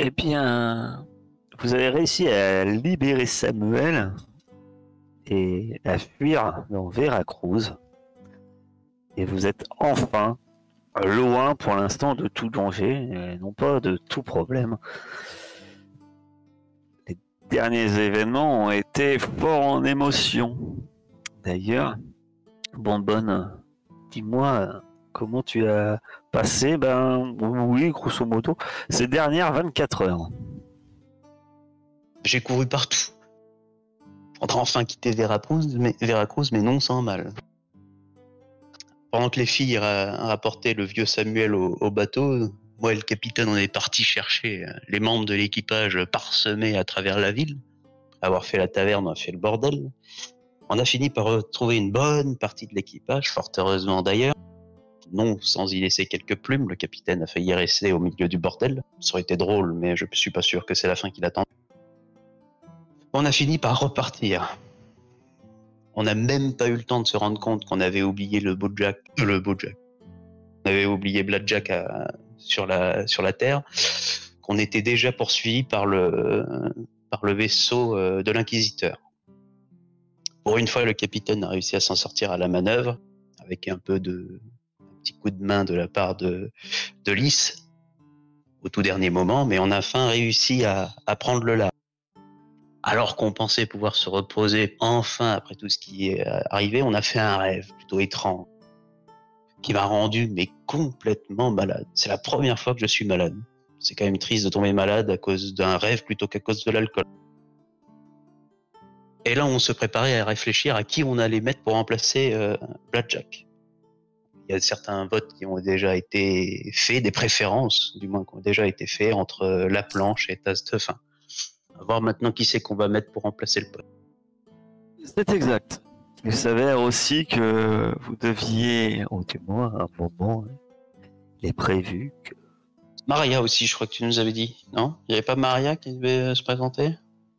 Eh bien, vous avez réussi à libérer Samuel et à fuir dans Veracruz. Et vous êtes enfin loin pour l'instant de tout danger, et non pas de tout problème. Les derniers événements ont été forts en émotion. D'ailleurs, Bonbonne, dis-moi comment tu as passé, oui, grosso modo, ces dernières 24 heures. J'ai couru partout. Pour enfin quitter Veracruz, mais non sans mal. Pendant que les filles rapportaient le vieux Samuel au bateau, moi et le capitaine, on est parti chercher les membres de l'équipage parsemés à travers la ville. Après avoir fait la taverne, on a fait le bordel. On a fini par retrouver une bonne partie de l'équipage, fort heureusement d'ailleurs. Non, sans y laisser quelques plumes, le capitaine a failli rester au milieu du bordel. Ça aurait été drôle, mais je suis pas sûr que c'est la fin qu'il attend. On a fini par repartir. On n'a même pas eu le temps de se rendre compte qu'on avait oublié le Bojack. On avait oublié Blackjack sur la terre, qu'on était déjà poursuivi par le vaisseau de l'Inquisiteur. Pour une fois, le capitaine a réussi à s'en sortir à la manœuvre, avec un petit coup de main de la part de Lys, au tout dernier moment, mais on a enfin réussi à prendre le large. Alors qu'on pensait pouvoir se reposer enfin après tout ce qui est arrivé, on a fait un rêve plutôt étrange qui m'a rendu mais complètement malade. C'est la première fois que je suis malade. C'est quand même triste de tomber malade à cause d'un rêve plutôt qu'à cause de l'alcool. Et là, on se préparait à réfléchir à qui on allait mettre pour remplacer Blackjack. Il y a certains votes qui ont déjà été faits, des préférences du moins qui ont déjà été faits entre La Planche et Tastefin. On va voir maintenant qui c'est qu'on va mettre pour remplacer le pote. C'est exact. Il s'avère aussi que vous deviez, au moins à un moment, il est prévu que... Maria aussi, je crois que tu nous avais dit, non? Il n'y avait pas Maria qui devait se présenter?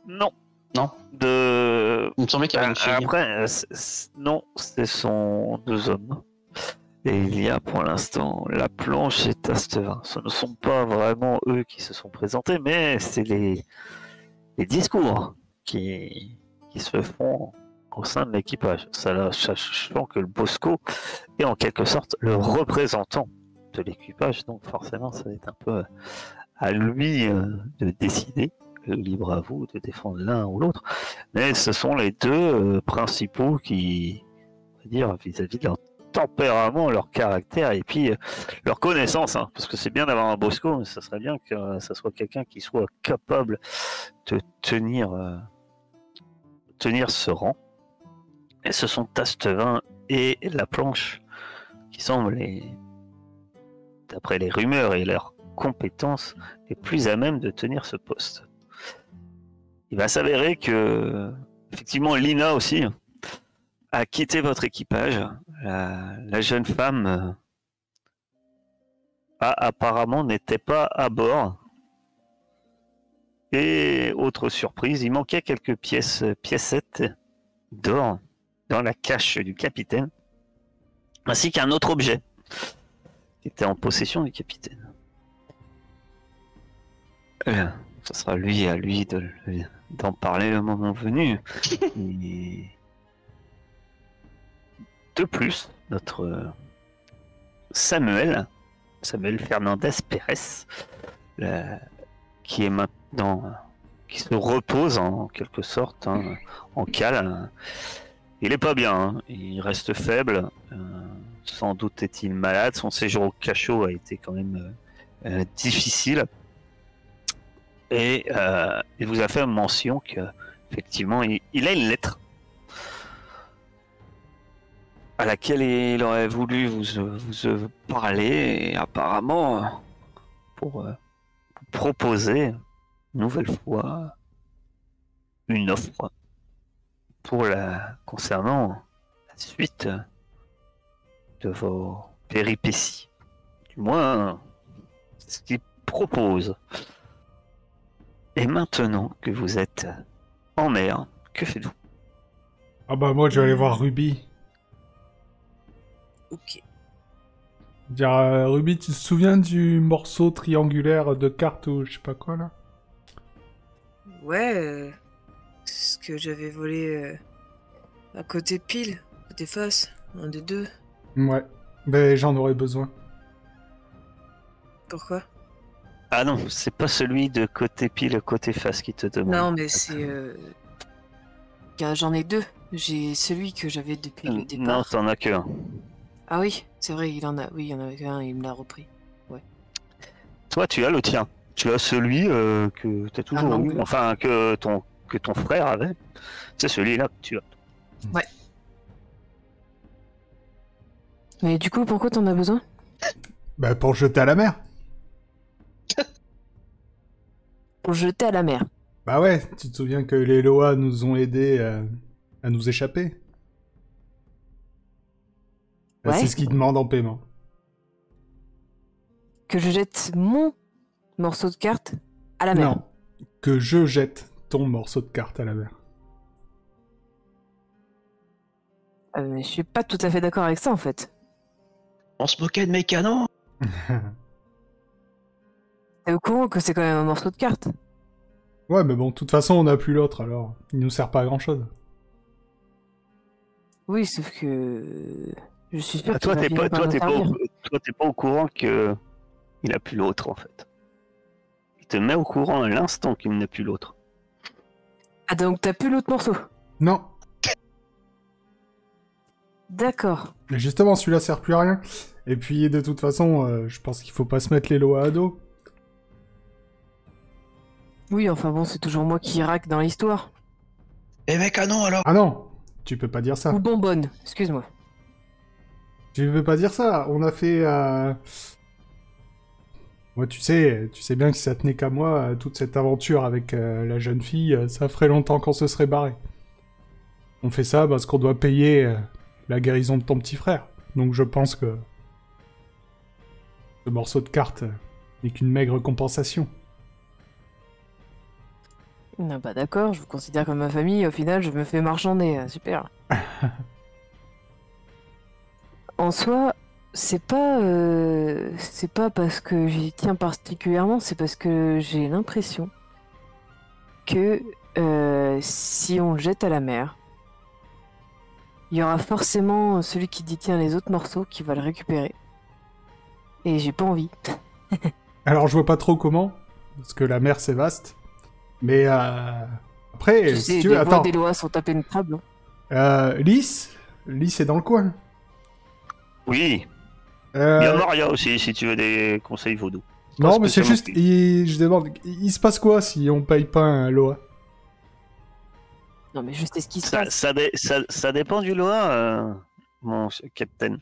Non. Non. Il me semblait qu'il y avait une fille. Après, non, ce sont deux hommes. Et il y a pour l'instant La Planche et Tastevin. Ce ne sont pas vraiment eux qui se sont présentés, mais c'est les discours qui se font au sein de l'équipage. Sachant que le Bosco est en quelque sorte le représentant de l'équipage, donc forcément ça va être un peu à lui de décider, libre à vous de défendre l'un ou l'autre, mais ce sont les deux principaux qui, on va dire, vis-à-vis de leur tempérament, leur caractère et puis leur connaissance, hein, parce que c'est bien d'avoir un Bosco, mais ça serait bien que ça soit quelqu'un qui soit capable de tenir ce rang. Et ce sont Tastevin et La Planche qui semblent, d'après les rumeurs et leurs compétences, les plus à même de tenir ce poste. Il va s'avérer que, effectivement, Lina aussi a quitté votre équipage. La jeune femme apparemment n'était pas à bord. Et autre surprise, il manquait quelques piécettes d'or dans la cache du capitaine, ainsi qu'un autre objet qui était en possession du capitaine. Ce sera à lui d'en parler le moment venu. Et de plus, notre Samuel Fernandez Pérez, qui est maintenant, qui se repose en quelque sorte, hein, en cale. Il est pas bien, hein. Il reste faible. Sans doute est-il malade. Son séjour au cachot a été quand même difficile. Et il vous a fait mention qu'effectivement, il a une lettre à laquelle il aurait voulu vous parler, et apparemment pour vous proposer une nouvelle fois une offre concernant la suite de vos péripéties. Du moins, c'est ce qu'il propose. Et maintenant que vous êtes en mer, que faites-vous? Ah bah moi je vais aller voir Ruby. Ok. Dire, Ruby, tu te souviens du morceau triangulaire de carte ou je sais pas quoi là? Ouais, c'est ce que j'avais volé à côté pile, côté face, un des deux. Ouais, ben j'en aurais besoin. Pourquoi? Ah non, c'est pas celui de côté pile, côté face qui te demande. Non, mais c'est... J'en ai deux. J'ai celui que j'avais depuis le Non, départ. t'en as que un. Ah oui, c'est vrai, il en a... Oui, il y en avait qu'un, il me l'a repris. Toi, tu as le tien. Tu as celui que t'as toujours eu, l'angle. enfin que ton frère avait. C'est celui-là que tu as. Mais du coup, pourquoi t'en as besoin? Bah pour le jeter à la mer. Pour le jeter à la mer. Bah ouais, tu te souviens que les Loa nous ont aidés à nous échapper. Bah, Ouais. c'est ce qu'ils demandent en paiement. Que je jette mon morceau de carte à la mer. Non, que je jette ton morceau de carte à la mer. Mais je suis pas tout à fait d'accord avec ça, en fait. On se moquait de mes canons. T'es au courant que c'est quand même un morceau de carte? Ouais, mais bon, de toute façon, on n'a plus l'autre, alors il nous sert pas à grand-chose. Oui, sauf que... Je suis sûr Ah, qu'il toi, va t'es finir pas, par toi, m'en t'es pas, servir. toi, t'es pas au courant que il a plus l'autre en fait. Il te met au courant à l'instant qu'il n'a plus l'autre. Ah, donc t'as plus l'autre morceau? Non, D'accord. mais justement, celui-là sert plus à rien. Et puis, de toute façon, je pense qu'il faut pas se mettre les Loa à dos. Oui, enfin bon, c'est toujours moi qui raque dans l'histoire. Et mes canons alors. Ah non, tu peux pas dire ça. Ou bonbonne, excuse-moi. Tu peux pas dire ça. On a fait... Moi, tu sais bien que si ça tenait qu'à moi, toute cette aventure avec la jeune fille, ça ferait longtemps qu'on se serait barré. On fait ça parce qu'on doit payer la guérison de ton petit frère. Donc je pense que ce morceau de carte n'est qu'une maigre compensation. Non, bah d'accord, je vous considère comme ma famille, au final, je me fais marchander, super. En soi, c'est pas parce que j'y tiens particulièrement, c'est parce que j'ai l'impression que si on le jette à la mer, il y aura forcément celui qui détient les autres morceaux qui va le récupérer. Et j'ai pas envie. Alors je vois pas trop comment, parce que la mer c'est vaste. Mais après, Tu si sais, tu les veux, voies attends. des lois sont impénétrables. Lys est dans le coin. Oui. Il y a Euh, Maria aussi si tu veux des conseils vaudou. non, mais c'est spécialement. juste, je demande, il se passe quoi si on paye pas un Loa? Non, mais je sais ce qui se Ça, passe. ça dépend du loi, mon capitaine.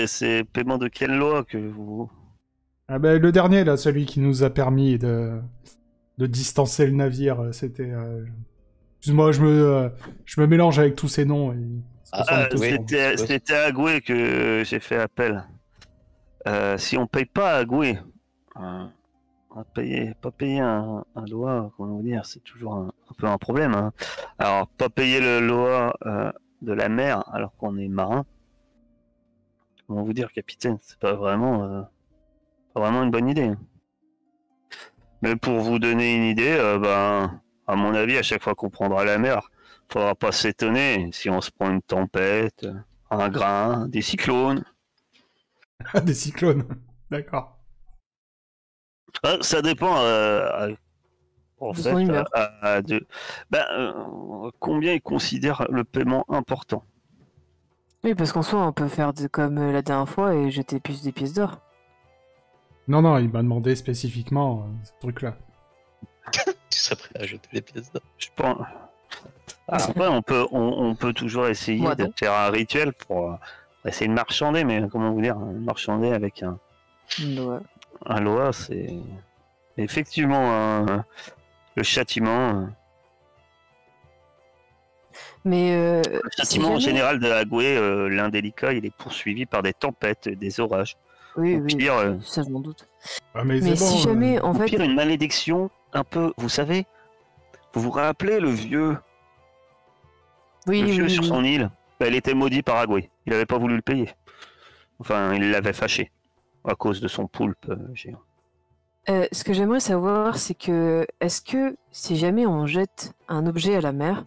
C'est paiement de quelle loi que vous... Ah ben le dernier là, celui qui nous a permis de distancer le navire, c'était. Excuse-moi, je me mélange avec tous ces noms. Ils se ressemblent tous. oui. C'était à Goué que j'ai fait appel. Si on paye pas à Goué, pas payer un loi, comment vous dire, c'est toujours un peu un problème. Hein. Alors, pas payer le loi de la mer alors qu'on est marin, comment vous dire, capitaine, c'est pas vraiment une bonne idée. Mais pour vous donner une idée, à mon avis, à chaque fois qu'on prendra la mer, faudra pas s'étonner si on se prend une tempête, un grain, des cyclones. Ah, des cyclones. D'accord. Ça dépend, en De fait, son humeur. combien ils considèrent le paiement important. Oui, parce qu'en soi, on peut faire comme la dernière fois et jeter plus des pièces d'or. Non, il m'a demandé spécifiquement ce truc-là. Tu serais prêt à jeter les pièces d'or. Je pense. Après, on peut toujours essayer Moi, de non. faire un rituel pour essayer de marchander, mais comment vous dire, marchander avec Ouais. un loi, c'est effectivement le châtiment. Mais Le châtiment en général de Agoué, l'indélicat, il est poursuivi par des tempêtes, des orages. Oui, Au oui, pire, ça je m'en doute. Ah, mais Mais c'est si bon, jamais, en Au fait, pire, une malédiction, un peu, vous savez, vous vous rappelez le vieux oui, sur oui. son île, Elle était maudit par Agoué. Il n'avait pas voulu le payer. Enfin, il l'avait fâché à cause de son poulpe géant. Ce que j'aimerais savoir, c'est que est-ce que si jamais on jette un objet à la mer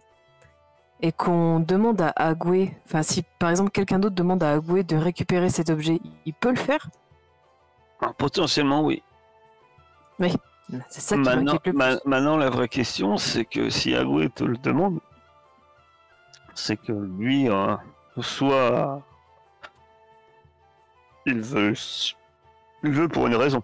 et qu'on demande à Agoué, enfin si par exemple quelqu'un d'autre demande à Agoué de récupérer cet objet, il peut le faire? Alors, potentiellement, oui. Oui, c'est ça qui m'inquiète le plus. Maintenant, la vraie question, c'est que si Agoué te le demande, c'est que lui, soit il veut pour une raison.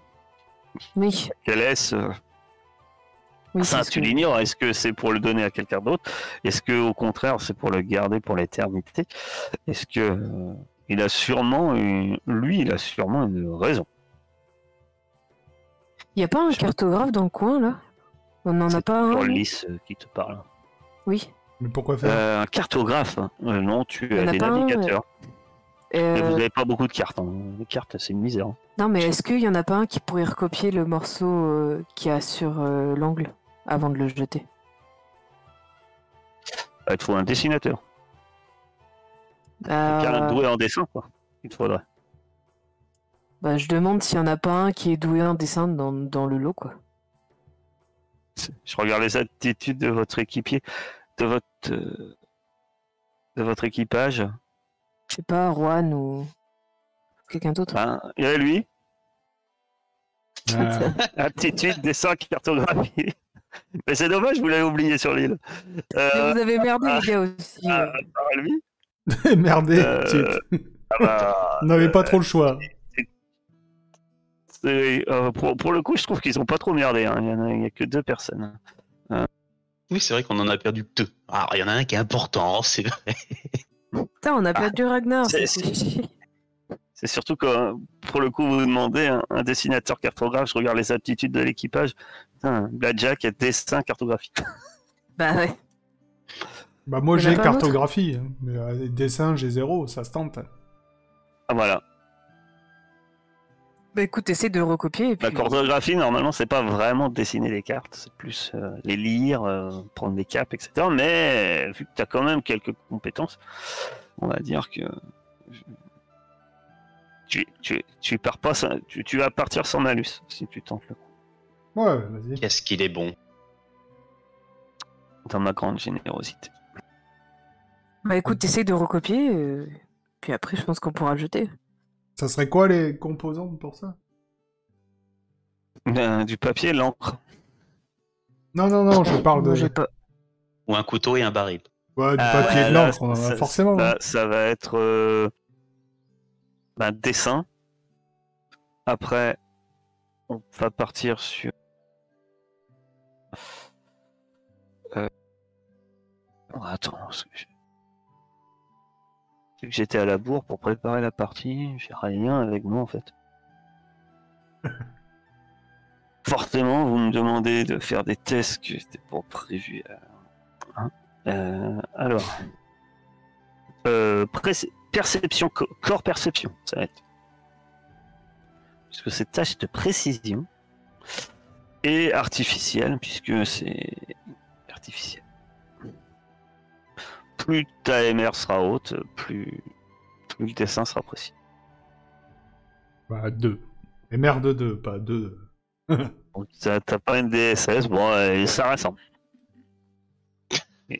Oui, Quelle est-ce oui, Enfin, c'est ce tu que- l'ignores. Est-ce que c'est pour le donner à quelqu'un d'autre? Est-ce que, au contraire, c'est pour le garder pour l'éternité? Est-ce que il a sûrement il a sûrement une raison. Il n'y a pas un cartographe dans le coin là? On n'en a C'est pas un? sur non Lys qui te parle. Oui. Mais pourquoi faire Un cartographe? Non, tu Il y en as a des pas un, navigateurs. Mais vous Euh, n'avez pas beaucoup de cartes. Hein. Les cartes, c'est une misère. Hein. Non, mais est-ce qu'il y en a pas un qui pourrait recopier le morceau qu'il y a sur l'angle avant de le jeter? Il te faut un dessinateur. Quelqu'un doué en dessin, quoi. Il te faudrait. Bah, je demande s'il y en a pas un qui est doué en dessin dans le lot, quoi. Je regarde les attitudes de votre équipier, de votre équipage. Je sais pas, Juan ou quelqu'un d'autre. Hein. Il y a lui. Euh, Aptitude, dessin, cartographie. Mais c'est dommage, vous l'avez oublié sur l'île. Mais vous avez merdé, les gars, aussi. Lui. Merdé, on n'avait pas trop le choix. Pour le coup, je trouve qu'ils ont pas trop merdé. Hein. Il y a que 2 personnes. Oui, c'est vrai qu'on en a perdu 2. Alors, il y en a un qui est important, c'est vrai. Putain, on a perdu Ragnar. c'est- C'est surtout que, pour le coup, vous demandez un dessinateur cartographe, je regarde les aptitudes de l'équipage. Putain, Blackjack est dessin cartographie. Bah ouais. Bah moi Il y en a j'ai pas un autre cartographie, hein, mais les dessins j'ai 0, ça se tente. Ah, voilà. Bah écoute, essaie de le recopier et puis... La cartographie, normalement, c'est pas vraiment dessiner les cartes, c'est plus les lire, prendre des capes, etc. Mais vu que tu as quand même quelques compétences, on va dire que tu pars pas, tu vas partir sans malus si tu tentes le coup. Ouais, vas-y. Qu'est-ce qu'il est bon. Dans ma grande générosité. Bah écoute, essaie de recopier, puis après je pense qu'on pourra le jeter. Ça serait quoi les composants pour ça? Du papier, l'encre. Non, je parle de... Moi j'ai pas... Ou un couteau et un baril. Ouais, du papier et de Là, l'encre, on en a forcément. hein. Ça va être dessin. Après, on va partir sur. Attends, parce que vu que j'étais à la bourre pour préparer la partie, j'ai rien avec moi en fait. Forcément, vous me demandez de faire des tests que c'était pas prévu. Alors, perception, corps perception, ça va être. Puisque c'est tâche de précision et artificielle, puisque c'est artificiel. Plus ta MR sera haute, plus le dessin sera précis. Bah 2. Et merde 2, pas 2. Donc, t'as pas une DSS, bon, ça ressemble.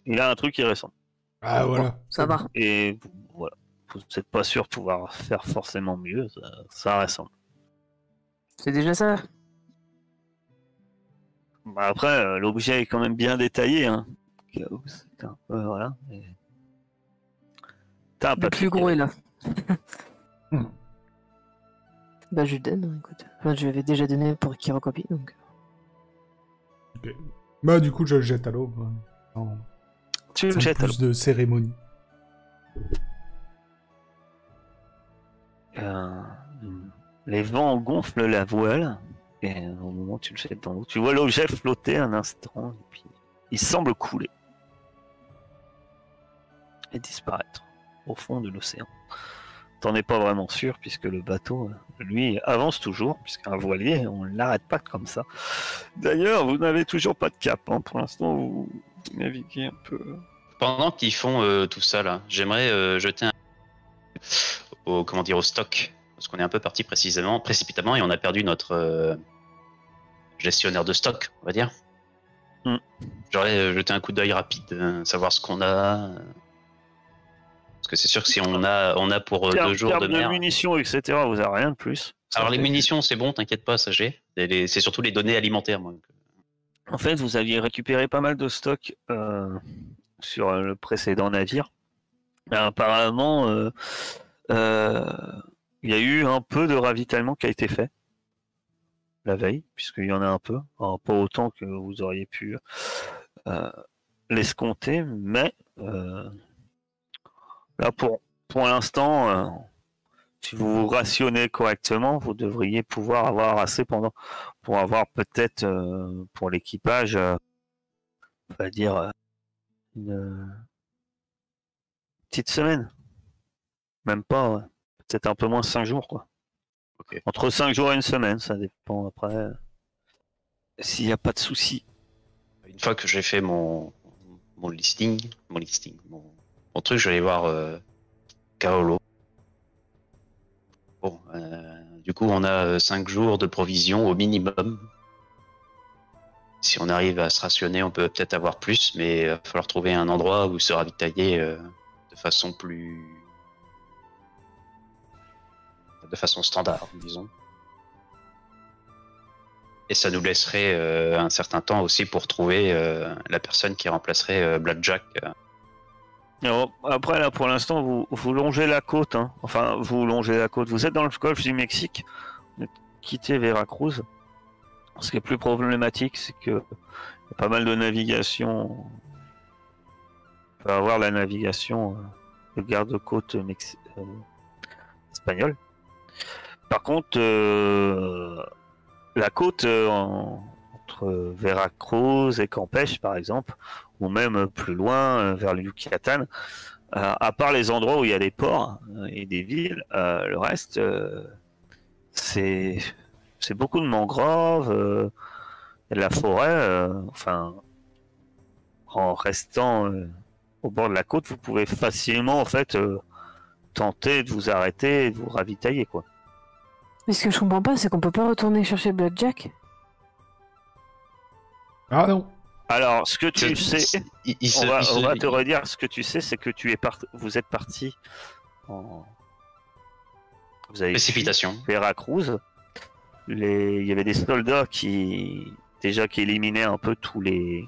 Il a un truc qui ressemble. Ah voilà. Bon, ça va. Et voilà, vous n'êtes pas sûr de pouvoir faire forcément mieux, ça ressemble. C'est déjà ça. Bah après, l'objet est quand même bien détaillé, hein. C'est un peu, voilà. T'as un Le papier plus gros est là. Hmm. Bah je lui donne, hein, écoute. Enfin, je lui avais déjà donné pour qu'il recopie, donc... Ok. Bah du coup je le jette à l'eau. hein. Non, Tu le sans jettes à plus de cérémonie. les vents gonflent la voile, et au moment où tu le jettes dans l'eau, tu vois l'objet flotter un instant, et puis il semble couler et disparaître au fond de l'océan. T'en es pas vraiment sûr, puisque le bateau, lui, avance toujours, puisqu'un voilier, on ne l'arrête pas comme ça. D'ailleurs, vous n'avez toujours pas de cap, hein. Pour l'instant, vous naviguez un peu Pendant qu'ils font tout ça là, j'aimerais jeter un au stock, parce qu'on est un peu parti précipitamment et on a perdu notre gestionnaire de stock, on va dire. Mm. J'aurais jeté un coup d'œil rapide, savoir ce qu'on a. Parce que c'est sûr que si on a pour 2 jours de mer. munitions, etc., vous n'avez rien de plus. Alors les munitions, c'est bon, t'inquiète pas, ça j'ai. C'est surtout les données alimentaires, moi. En fait, vous aviez récupéré pas mal de stock sur le précédent navire. Apparemment, il y a eu un peu de ravitaillement qui a été fait la veille, puisqu'il y en a un peu. Alors, pas autant que vous auriez pu l'escompter, mais là, pour l'instant, si vous vous rationnez correctement, vous devriez pouvoir avoir assez pour avoir peut-être pour l'équipage, on va dire une petite semaine. Même pas, ouais. Peut-être un peu moins 5 jours, quoi. Okay. Entre 5 jours et une semaine, ça dépend après. S'il n'y a pas de souci. Une fois que j'ai fait mon listing, mon truc, je vais aller voir Kaolo. Bon, du coup, on a 5 jours de provisions au minimum. Si on arrive à se rationner, on peut peut-être avoir plus, mais il va falloir trouver un endroit où se ravitailler de façon standard, disons. Et ça nous laisserait un certain temps aussi pour trouver la personne qui remplacerait Blackjack. Alors, après, là, pour l'instant, vous longez la côte. Hein. Enfin, vous longez la côte. Vous êtes dans le golfe du Mexique. Vous quittez Veracruz. Ce qui est plus problématique, c'est que y a pas mal de navigation. On peut avoir la navigation de garde-côte espagnole. Par contre, la côte entre Veracruz et Campeche, par exemple, ou même plus loin, vers le Yucatan, à part les endroits où il y a des ports et des villes, le reste, c'est beaucoup de mangroves, il y a de la forêt, enfin, en restant au bord de la côte, vous pouvez facilement, en fait, tenter de vous arrêter et de vous ravitailler, quoi. Mais ce que je comprends pas, c'est qu'on peut pas retourner chercher Blackjack. Ah non. Alors, ce que tu sais, on va te redire, ce que tu sais, c'est que vous êtes parti en... Vous avez précipitation. Veracruz. Il y avait des soldats qui éliminaient un peu tous les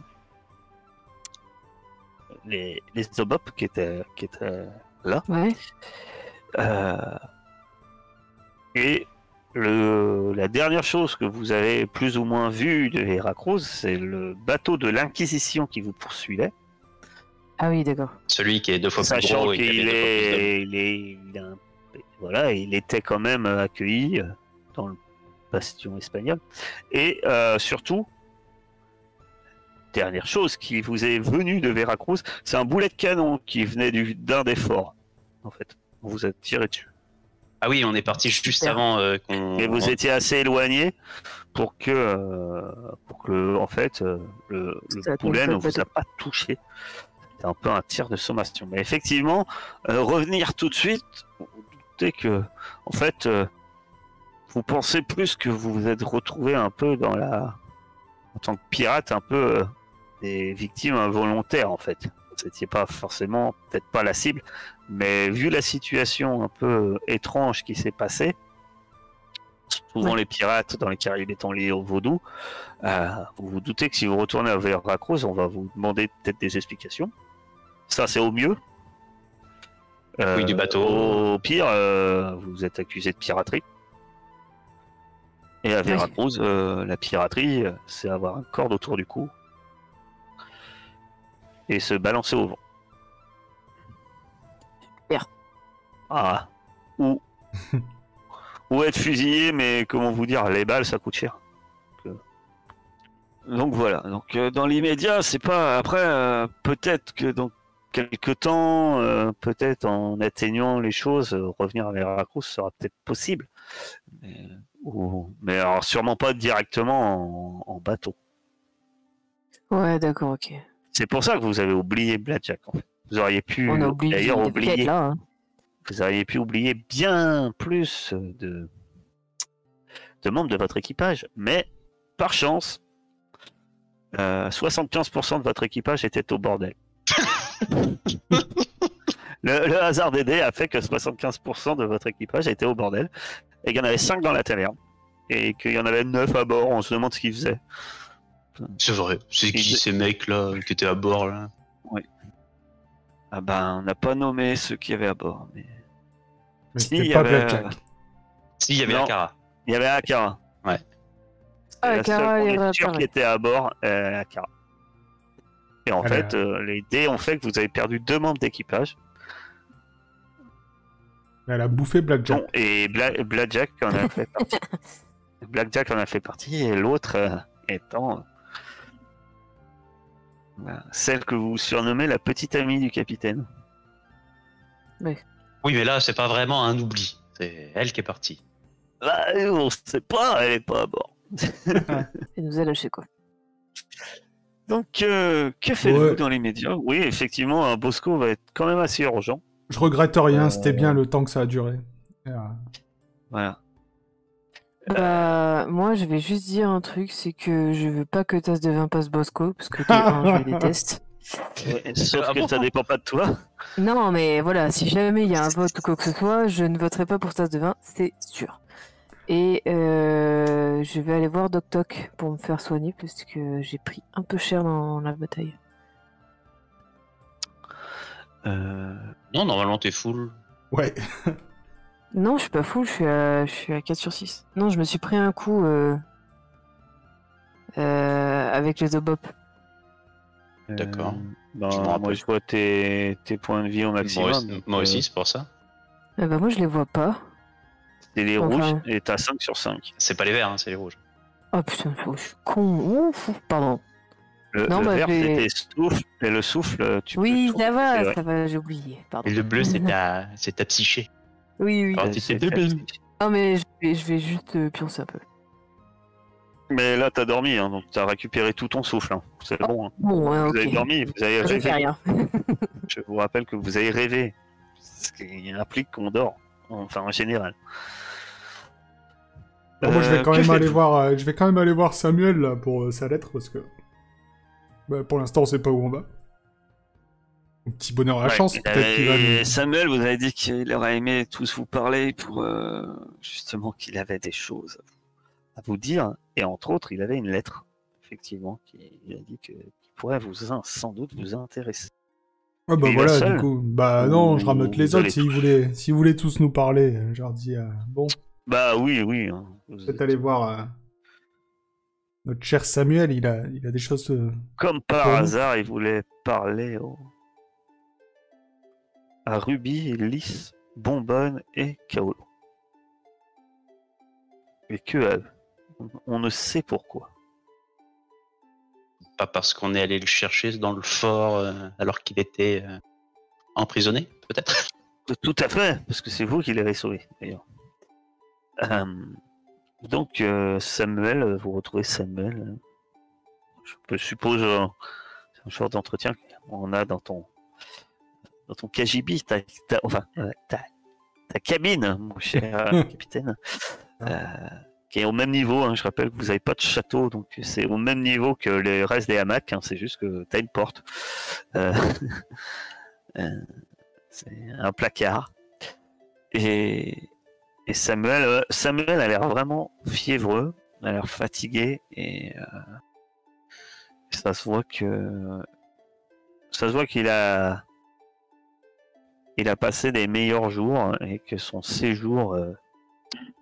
Zobop qui étaient là. Ouais. Et la dernière chose que vous avez plus ou moins vue de Veracruz, c'est le bateau de l'Inquisition qui vous poursuivait. Ah oui, d'accord. Celui qui est 2 fois plus Sachant gros. il était quand même accueilli dans le bastion espagnol. Et surtout, dernière chose qui vous est venue de Veracruz, c'est un boulet de canon qui venait d'un des forts. En fait, on vous a tiré dessus. Ah oui, on est parti juste avant qu'on... Et vous étiez assez éloigné pour que en fait, le boulet ne vous a pas touché. C'était un peu un tir de sommation. Mais effectivement, revenir tout de suite, vous doutez que, en fait, vous pensez plus que vous vous êtes retrouvé un peu en tant que pirate, un peu des victimes involontaires, en fait. Vous n'étiez pas forcément, peut-être pas la cible, mais vu la situation un peu étrange qui s'est passée, souvent les pirates dans les Caraïbes étant liés au vaudou, vous vous doutez que si vous retournez à Veracruz, on va vous demander peut-être des explications. Ça, c'est au mieux. Oui, du bateau. Au pire, vous êtes accusé de piraterie. Et à Veracruz, la piraterie, c'est avoir une corde autour du cou et se balancer au vent. Super. Ah. Ou être fusillé, mais comment vous dire, les balles, ça coûte cher. Donc voilà. Donc dans l'immédiat, c'est pas. Après, peut-être que dans quelques temps, peut-être en atteignant les choses, revenir à Veracruz sera peut-être possible. Mais alors sûrement pas directement en bateau. Ouais, d'accord, ok. C'est pour ça que vous avez oublié Blackjack. En fait. Vous auriez pu On a oublié d'ailleurs des quêtes, oublier. là. Hein. Vous auriez pu oublier bien plus de membres de votre équipage, mais par chance, 75% de votre équipage était au bordel. Le hasard des dés a fait que 75% de votre équipage était au bordel, et qu'il y en avait 5 dans la taverne, et qu'il y en avait 9 à bord, on se demande ce qu'ils faisaient. C'est vrai. C'est qui ces mecs-là qui étaient à bord, là? Ah ben, on n'a pas nommé ceux qui avaient à bord, mais... Mais Si, c'était il y pas avait, Blackjack. Si, il y avait Non. Akara. Il y avait Akara. Ouais. C'était la Akara, seule il qu'on est sûr réapparaît. qui était à bord, Akara. Et en Elle fait, a- les dés ont fait que vous avez perdu 2 membres d'équipage. Elle a bouffé Blackjack. Bon, et Blackjack en a fait partie. Blackjack en a fait partie, et l'autre étant celle que vous surnommez la petite amie du capitaine. Oui, mais là, c'est pas vraiment un oubli. C'est elle qui est partie. Bah, on sait pas, elle est pas à bord. Elle nous a lâché, quoi. Donc, que faites-vous Ouais. dans les médias? Oui, effectivement, un Bosco va être quand même assez urgent. Je regrette rien, c'était bien le temps que ça a duré. Voilà. Moi, je vais juste dire un truc, c'est que je veux pas que Tasse de Vin passe Bosco, parce que de un, je le déteste. Sauf Ah que bon ça dépend pas de toi. Non, mais voilà, si jamais il y a un vote ou quoi que ce soit, je ne voterai pas pour Tasse de Vin, c'est sûr. Et je vais aller voir Doc Toc pour me faire soigner, parce que j'ai pris un peu cher dans la bataille. Non, normalement, t'es full. Ouais. Non, je suis pas full, je suis à 4 sur 6. Non, je me suis pris un coup avec les Obop. D'accord. Bah, Je m'en rappelle. moi, je vois tes points de vie au maximum. Moi aussi, donc, moi aussi, c'est pour ça. Bah moi je les vois pas. C'est les Enfin, rouges et t'as 5 sur 5. C'est pas les verts, hein, c'est les rouges. Oh putain, je suis con. Ouf, pardon. Non, Le bah, vert, je vais- c'était souffle, et le souffle, tu Oui, peux... ça c'est vrai. va, j'ai oublié. Pardon. Et le bleu, c'est ta psyché. Oui, oui. Alors, tu C'est t'es très- Non, mais je vais juste pioncer un peu. Mais là, t'as dormi, hein, donc t'as récupéré tout ton souffle. Hein. C'est bon. Hein. Bon, ouais, Vous ok. avez dormi, vous avez Je fais rêvé. rien. Je vous rappelle que vous avez rêvé. Ce qui implique qu'on dort. Enfin, en général. Moi, je vais quand que même aller faites-vous voir. Je vais quand même aller voir Samuel là pour sa lettre parce que pour l'instant, on sait pas où on va. Un petit bonheur à la Ouais, chance, peut-être qu'il va nous. Samuel vous avez dit qu'il aurait aimé tous vous parler pour justement qu'il avait des choses à vous dire. Et entre autres, il avait une lettre, effectivement, il a dit qu'il pourrait sans doute vous intéresser. Ah bah il va voilà, seul du coup. Bah Ou non, je rameute les vous autres allez s'ils voulaient tous nous parler. Je leur dis bon, Bah oui, oui. Hein, peut-être aller voir notre cher Samuel. Il a des choses. Comme par Pour nous. hasard, il voulait parler à Ruby, Lys, Bonbonne et Kaolo. Et que on ne sait pourquoi. Pas parce qu'on est allé le chercher dans le fort alors qu'il était emprisonné, peut-être. Tout à fait, parce que c'est vous qui l'avez sauvé, d'ailleurs. Donc, Samuel, vous retrouvez Samuel. Je suppose, c'est un genre d'entretien qu'on a dans ton KGB, ta cabine, mon cher capitaine, qui est au même niveau. Hein, je rappelle que vous n'avez pas de château, donc c'est au même niveau que les restes des hamacs. Hein, c'est juste que tu as une porte. C'est un placard. Et Samuel a l'air vraiment fiévreux, a l'air fatigué, et ça se voit qu'il a passé des meilleurs jours et que son séjour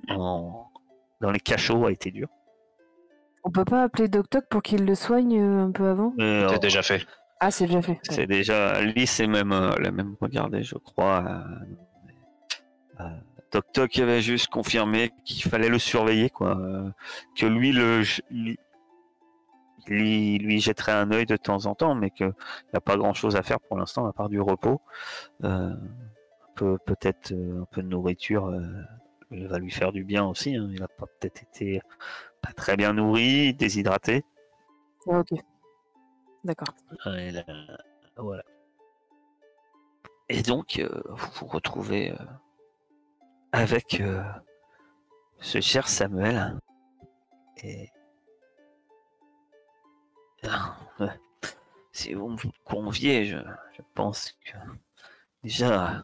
dans les cachots a été dur. On peut pas appeler Doc Toc pour qu'il le soigne un peu avant? C'est déjà fait. Ah, c'est déjà fait. C'est déjà Lys l'a même regardé, je crois. Doc Toc avait juste confirmé qu'il fallait le surveiller, quoi. Que lui jetterait un œil de temps en temps, mais qu'il n'y a pas grand chose à faire pour l'instant à part du repos. Peut-être un peu de nourriture va lui faire du bien aussi. Hein. Il a peut-être été pas très bien nourri, déshydraté. Ah, ok. D'accord. Et voilà. Et donc, vous vous retrouvez avec ce cher Samuel. Et euh, si vous me conviez, je pense que déjà,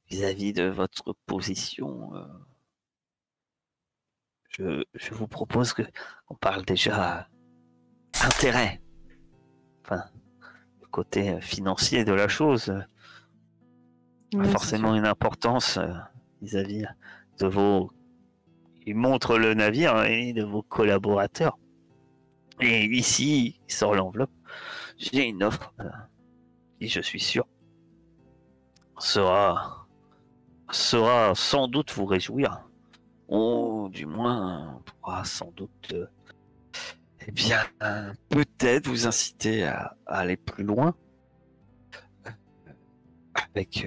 vis-à-vis de votre position, je vous propose qu'on parle déjà intérêt. Enfin, le côté financier de la chose a Ouais, c'est forcément sûr. une importance vis-à-vis de vos... Il montre le navire et de vos collaborateurs. Et ici, il sort l'enveloppe. J'ai une offre qui, je suis sûr, sera sans doute vous réjouir. Ou du moins, pourra sans doute, eh bien, peut-être vous inciter à aller plus loin avec,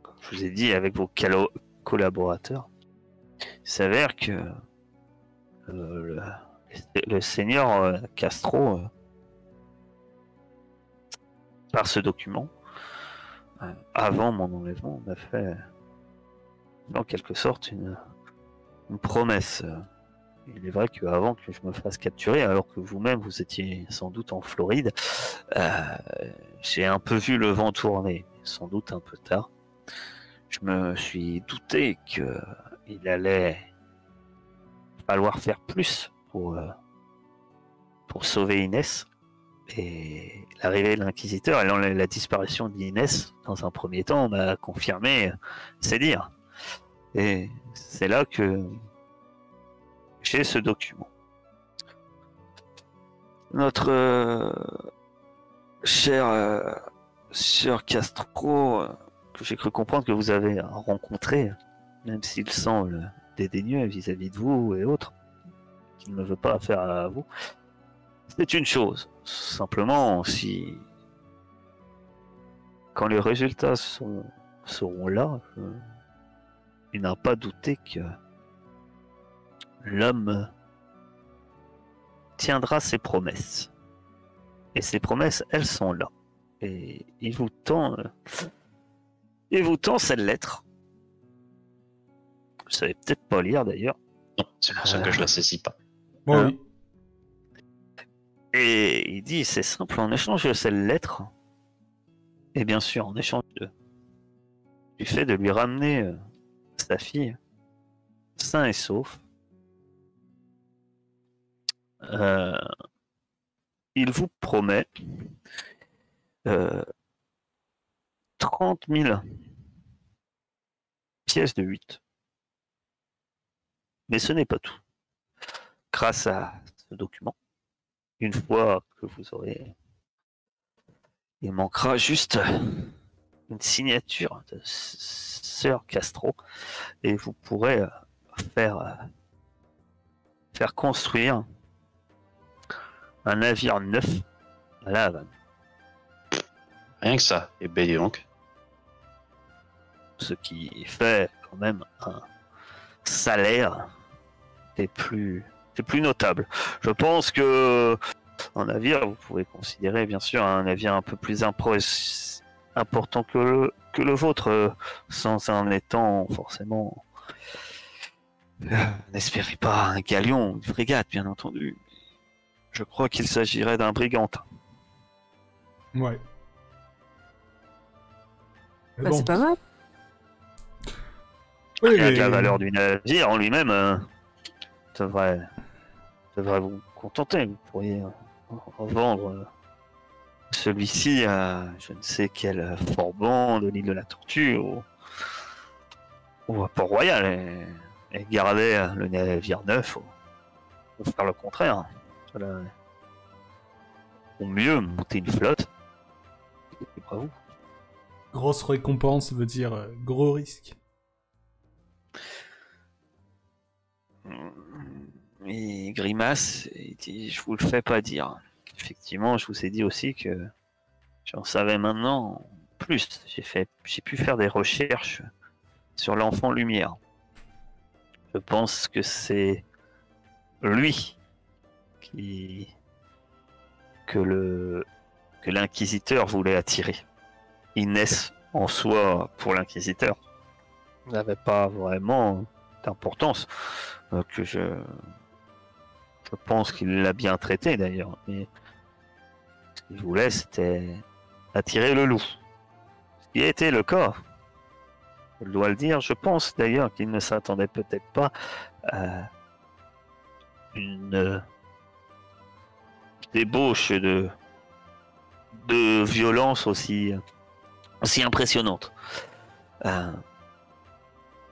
comme je vous ai dit, avec vos collaborateurs. Il s'avère que le seigneur Castro, par ce document, avant mon enlèvement, m'a fait en quelque sorte une promesse. Il est vrai qu'avant que je me fasse capturer, alors que vous-même vous étiez sans doute en Floride, j'ai un peu vu le vent tourner, sans doute un peu tard. Je me suis douté qu'il allait falloir faire plus pour sauver Inès. Et l'arrivée de l'inquisiteur et la disparition d'Inès, dans un premier temps, m'a confirmé ces dires. Et c'est là que j'ai ce document. Notre cher Sir Castro, que j'ai cru comprendre que vous avez rencontré, même s'il semble dédaigneux vis-à-vis de vous et autres, qu'il ne veut pas affaire à vous, c'est une chose. Simplement, si quand les résultats seront là, il n'a pas douté que l'homme tiendra ses promesses. Et ces promesses, elles sont là. Et il vous tend cette lettre. Vous savez peut-être pas lire d'ailleurs. Non, c'est pour ça que je la saisis pas. Moi, Hein? oui. Et il dit, c'est simple, en échange de cette lettre, et bien sûr en échange du fait de lui ramener sa fille sain et sauf, il vous promet 30 000 pièces de 8. Mais ce n'est pas tout. Grâce à ce document, une fois que vous aurez... Il manquera juste une signature de Sir Castro et vous pourrez faire construire un navire neuf à La Havane. Rien que ça. Et ben dis donc. Ce qui fait quand même un salaire des plus notables. Je pense que un navire, vous pouvez considérer bien sûr un navire un peu plus important que le vôtre, sans en étant forcément... N'espérez pas un galion, une frégate bien entendu. Je crois qu'il s'agirait d'un brigantin. Ouais. Mais Bah, bon. c'est pas mal. Oui, Rien mais... que la valeur du navire en lui-même devrait vous contenter. Vous pourriez revendre celui-ci à je ne sais quel Forban de l'île de la Tortue ou à Port-Royal et garder le navire neuf ou faire le contraire. Voilà. Ou mieux, monter une flotte. C'est pas vous. Grosse récompense veut dire gros risque. Et Grimace, il dit, je vous le fais pas dire. Effectivement, je vous ai dit aussi que j'en savais maintenant plus. J'ai pu faire des recherches sur l'enfant lumière. Je pense que c'est lui que l'inquisiteur voulait attirer. Inès, en soi, pour l'inquisiteur, n'avait pas vraiment d'importance. Que je pense qu'il l'a bien traité d'ailleurs. Mais ce qu'il voulait, c'était attirer le loup. Ce qui a été le cas. Je dois le dire. Je pense d'ailleurs qu'il ne s'attendait peut-être pas à une débauche de violence aussi impressionnante.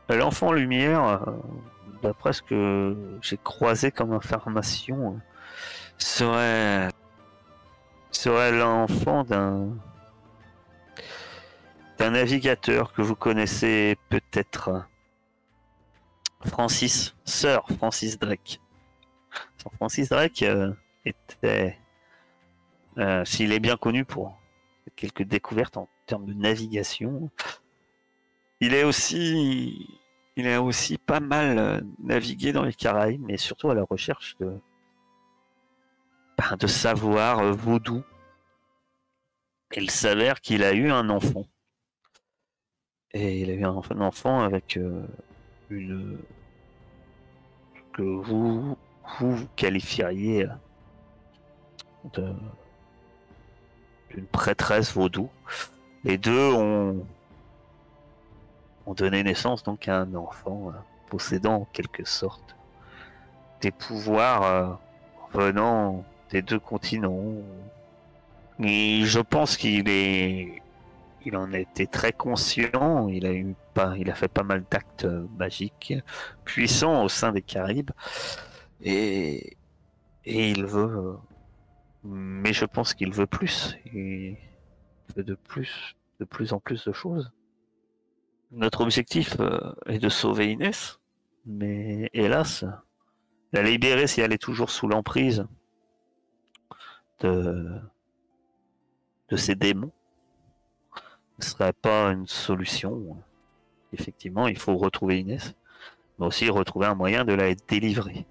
L'enfant lumière, d'après ce que j'ai croisé comme information, serait l'enfant d'un navigateur que vous connaissez peut-être, Sir Francis Drake. Sir Francis Drake était, s'il est bien connu pour quelques découvertes en termes de navigation, il a aussi pas mal navigué dans les Caraïbes, mais surtout à la recherche de savoir vaudou. Il s'avère qu'il a eu un enfant. Et il a eu un enfant avec une que vous qualifieriez d'une prêtresse vaudou. Les deux ont donné naissance donc à un enfant possédant en quelque sorte des pouvoirs venant des deux continents. Et je pense il en a été très conscient. Il a fait pas mal d'actes magiques puissants au sein des Caraïbes et il veut, mais je pense qu'il veut plus. Il veut de plus en plus de choses. Notre objectif est de sauver Inès, mais hélas, la libérer si elle est toujours sous l'emprise de ces démons ne serait pas une solution. Effectivement, il faut retrouver Inès, mais aussi retrouver un moyen de la délivrer.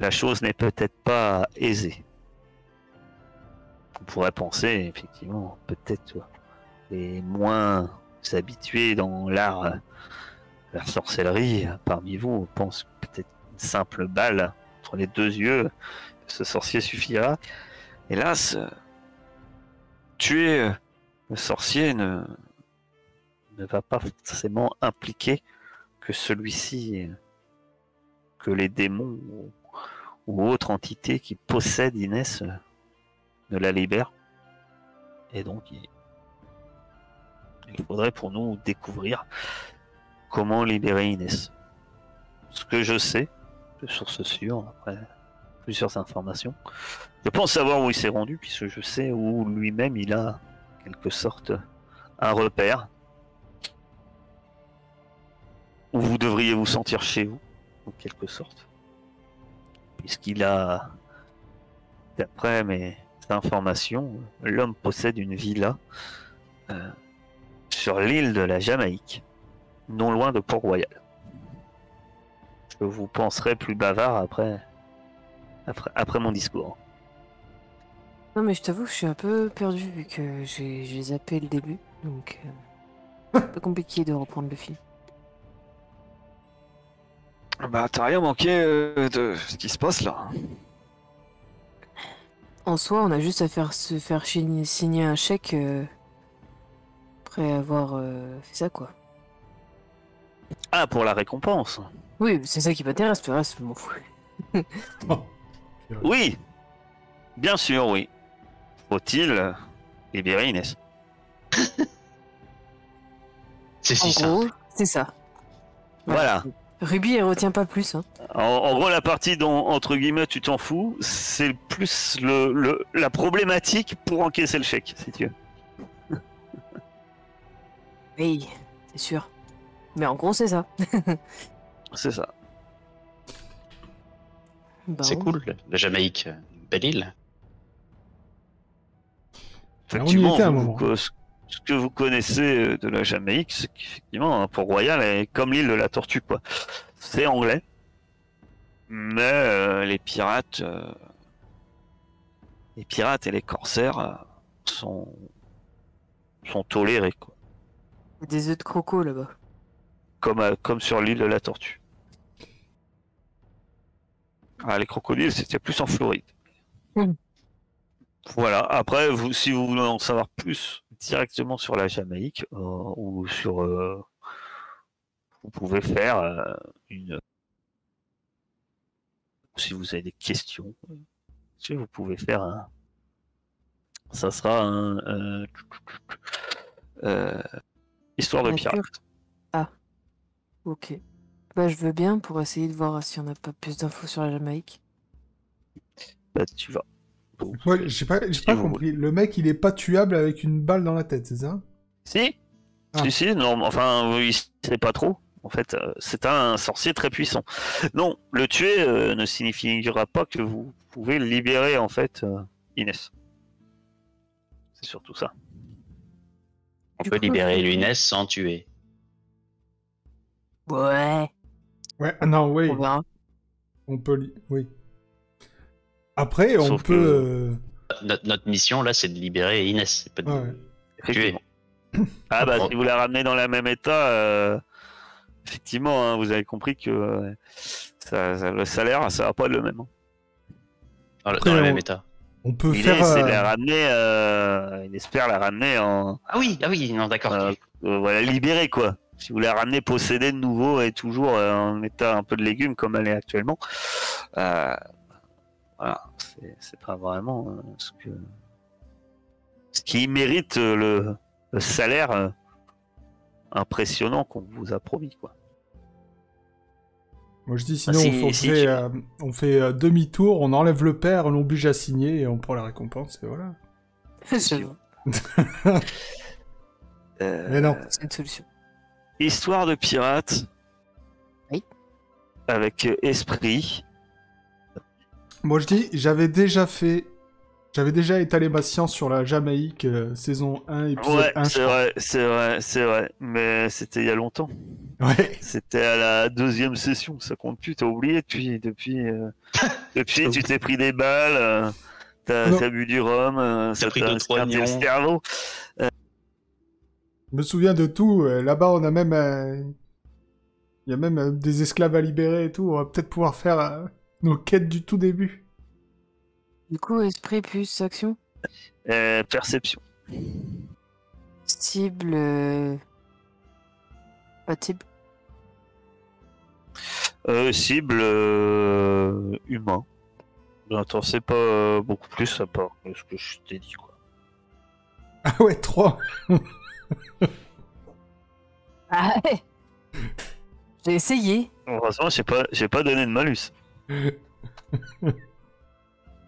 La chose n'est peut-être pas aisée. On pourrait penser, effectivement, peut-être les moins habitués dans l'art, la sorcellerie parmi vous pensent peut-être une simple balle entre les deux yeux, ce sorcier suffira. Hélas, tuer le sorcier ne va pas forcément impliquer que celui-ci, que les démons ou autres entités qui possèdent Inès ne la libèrent. Et donc, il faudrait pour nous découvrir comment libérer Inès. Ce que je sais, de source sûre, après plusieurs informations, je pense savoir où il s'est rendu, puisque je sais où lui-même il a, en quelque sorte, un repère. Où vous devriez vous sentir chez vous, en quelque sorte. Puisqu'il a, d'après mes informations, l'homme possède une villa sur l'île de la Jamaïque, non loin de Port-Royal. Je vous penserai plus bavard après mon discours. Non, mais je t'avoue, je suis un peu perdu vu que j'ai zappé le début, donc un peu compliqué de reprendre le fil. Bah, t'as rien manqué de ce qui se passe là. En soi, on a juste à se faire signer un chèque après avoir fait ça, quoi. Ah, pour la récompense. Oui, c'est ça qui m'intéresse, le reste, je m'en fous. Oui, bien sûr, oui. Faut-il libérer Inès? C'est En si gros, simple. c'est ça. Voilà. Ruby, elle retient pas plus. Hein. En gros, la partie dont, entre guillemets, tu t'en fous, c'est plus la problématique pour encaisser le chèque, si tu veux. Oui, c'est sûr. Mais en gros, c'est ça. C'est ça. Bah, C'est cool, la Jamaïque, une belle île. Effectivement, était à un moment. Ce que vous connaissez de la Jamaïque, c'est qu'effectivement, Port-Royal est comme l'île de la Tortue, quoi. c'est anglais, mais les pirates et les corsaires sont tolérés, quoi. Des œufs de croco là-bas. Comme sur l'île de la Tortue. Ah, les crocodiles, c'était plus en Floride. Mm. Voilà. Après, si vous voulez en savoir plus directement sur la Jamaïque ou sur, vous pouvez faire si vous avez des questions, vous pouvez faire ça sera histoire de Nature. pirates. Ah, ok. Bah, je veux bien pour essayer de voir si on n'a pas plus d'infos sur la Jamaïque. Bah, tu vas. Ouais, j'ai pas vous compris. Le mec, il est pas tuable avec une balle dans la tête, c'est ça? Si, Ah. si, non, enfin, il sait pas trop. En fait, c'est un sorcier très puissant. Non, le tuer ne signifiera pas que vous pouvez libérer, en fait, Inès. C'est surtout ça. On Du peut coup, libérer je- l'UNES sans tuer. Ouais, Ouais, ah non, oui. on verra. On peut... Oui. Après, on Sauf peut... Notre mission, là, c'est de libérer Inès, c'est pas de Ouais. Effectivement. Ah bah, Bon. si vous la ramenez dans le même état, effectivement, hein, vous avez compris que le salaire, ça va pas être le même. Hein. Après, dans le même état. On peut L'idée, faire... c'est de la ramener, il espère la ramener en... Ah oui, non, d'accord. ok. voilà, libérer, quoi. Si vous la ramenez possédée de nouveau et toujours en état un peu de légumes comme elle est actuellement, voilà, c'est pas vraiment ce qui mérite le salaire impressionnant qu'on vous a promis, quoi. Moi, je dis, sinon, Si tu- on fait demi-tour, on enlève le père, on l'oblige à signer, et on prend la récompense, et voilà. J'avoue, Mais non. c'est une solution. Histoire de pirate. Oui. Avec esprit. Moi, je dis, j'avais déjà étalé ma science sur la Jamaïque, saison 1, épisode Ouais, 1, je crois. c'est vrai. Mais c'était il y a longtemps. Ouais. C'était à la 2e session, ça compte plus, t'as oublié depuis tu t'es pris des balles, Non. t'as bu du rhum, T'as pris 2-3 esquinté le nions. cerveau. Je me souviens de tout. Là-bas, on a même... Il y a même des esclaves à libérer et tout. On va peut-être pouvoir faire nos quêtes du tout début. Du coup, esprit plus action. Perception. Cible. Pas de cible. Cible humain. Attends, c'est pas beaucoup plus à part ce que je t'ai dit, quoi. Ah ouais, 3. Ah ouais. J'ai essayé. Heureusement, j'ai pas donné de malus.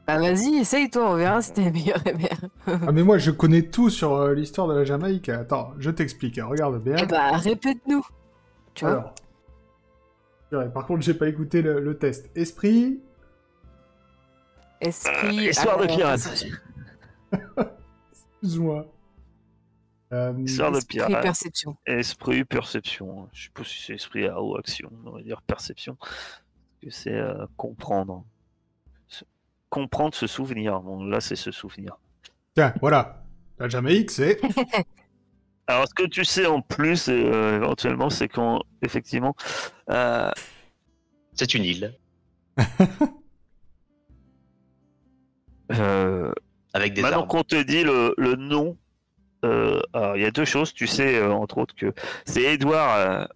Bah vas-y, essaye toi, on verra si t'es meilleur MR. Ah mais moi, je connais tout sur l'histoire de la Jamaïque. Attends, je t'explique. Hein. Regarde bien. Eh bah répète-nous. Tu vois. Alors. Ouais, par contre, j'ai pas écouté le test. Esprit... Esprit. Histoire de pirate. Excuse-moi. Histoire de Esprit pirate. perception. Esprit, perception. Je sais pas si c'est esprit ou action, on va dire perception. Parce que c'est comprendre. Comprendre, se souvenir. Bon, là, c'est se souvenir. Tiens, voilà. La Jamaïque, c'est... Alors, ce que tu sais en plus, éventuellement, c'est qu'effectivement, C'est une île. Avec des maintenant arbres. qu'on te dit le nom, alors, il y a deux choses. Tu sais, entre autres, que c'est Edward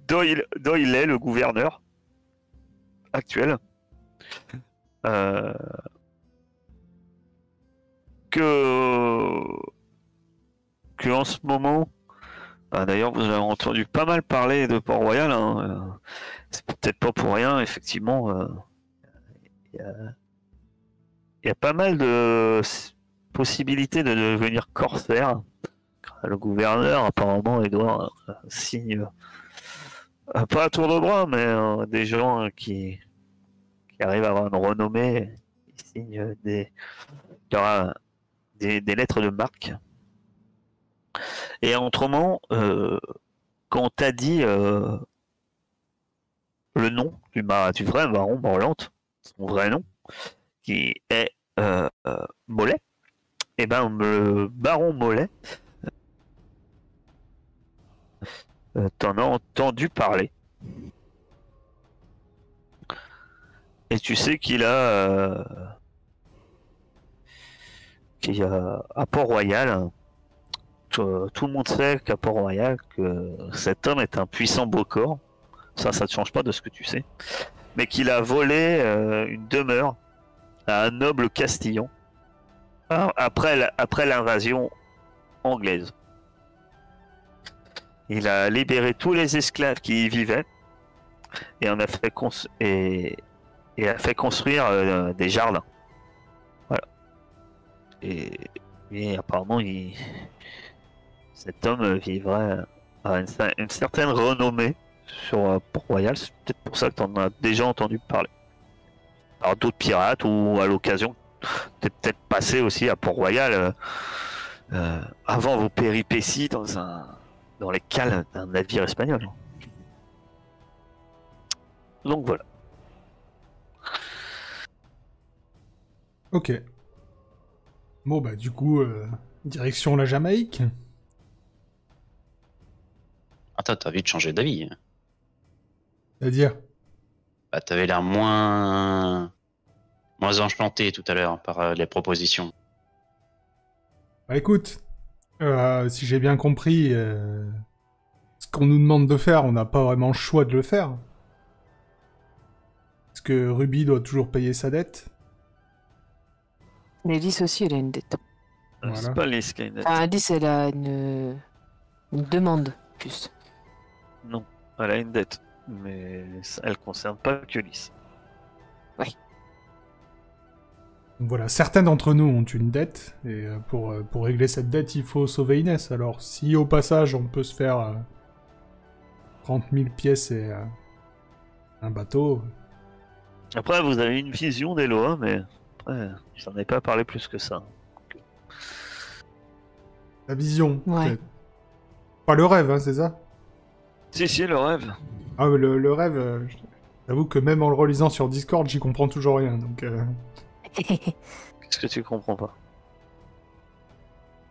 Doyle, le gouverneur actuel. Que en ce moment, d'ailleurs, vous avez entendu pas mal parler de Port-Royal. Hein, c'est peut-être pas pour rien, effectivement. Il y a pas mal de possibilités de devenir corsaire. Le gouverneur, apparemment, Edouard, signe pas à tour de bras, mais des gens qui arrivent à avoir une renommée, ils signent il y aura des lettres de marque. Et autrement, quand on t'a dit le nom du vrai baron Morlante, son vrai nom, qui est Mollet. Et ben le baron Mollet, t'en as entendu parler. Et tu sais qu'il a à Port-Royal, tout le monde sait qu'à Port-Royal, que cet homme est un puissant beau corps. Ça ne change pas de ce que tu sais. Mais qu'il a volé une demeure à un noble Castillon après l'invasion anglaise. Il a libéré tous les esclaves qui y vivaient et a fait construire des jardins. Voilà. Et apparemment, cet homme vivrait à une certaine renommée sur Port-Royal. C'est peut-être pour ça que tu en as déjà entendu parler. Par d'autres pirates ou à l'occasion, t'es peut-être passé aussi à Port-Royal avant vos péripéties dans les cales d'un navire espagnol. Donc voilà. Ok. Bon, bah, du coup, direction la Jamaïque. Attends, t'as vite changé d'avis. C'est-à-dire? Bah, t'avais l'air moins enchanté tout à l'heure par les propositions. Bah, écoute, si j'ai bien compris, ce qu'on nous demande de faire, on n'a pas vraiment le choix de le faire. Parce que Ruby doit toujours payer sa dette. Alice aussi, elle a une dette. Voilà. C'est pas Lys qui a une dette. Enfin, Alice, elle a une demande, plus. Non, elle a une dette. Mais elle concerne pas que Lys. Donc voilà, certains d'entre nous ont une dette, et pour régler cette dette, il faut sauver Inès. Alors, si au passage, on peut se faire 30 000 pièces et un bateau... Après, vous avez une vision des lois, mais après, j'en ai pas parlé plus que ça. La vision, Ouais. c'est pas le rêve, hein, c'est ça? Si, le rêve. Ah, mais le rêve, j'avoue que même en le relisant sur Discord, j'y comprends toujours rien, donc... Qu'est-ce que tu comprends pas?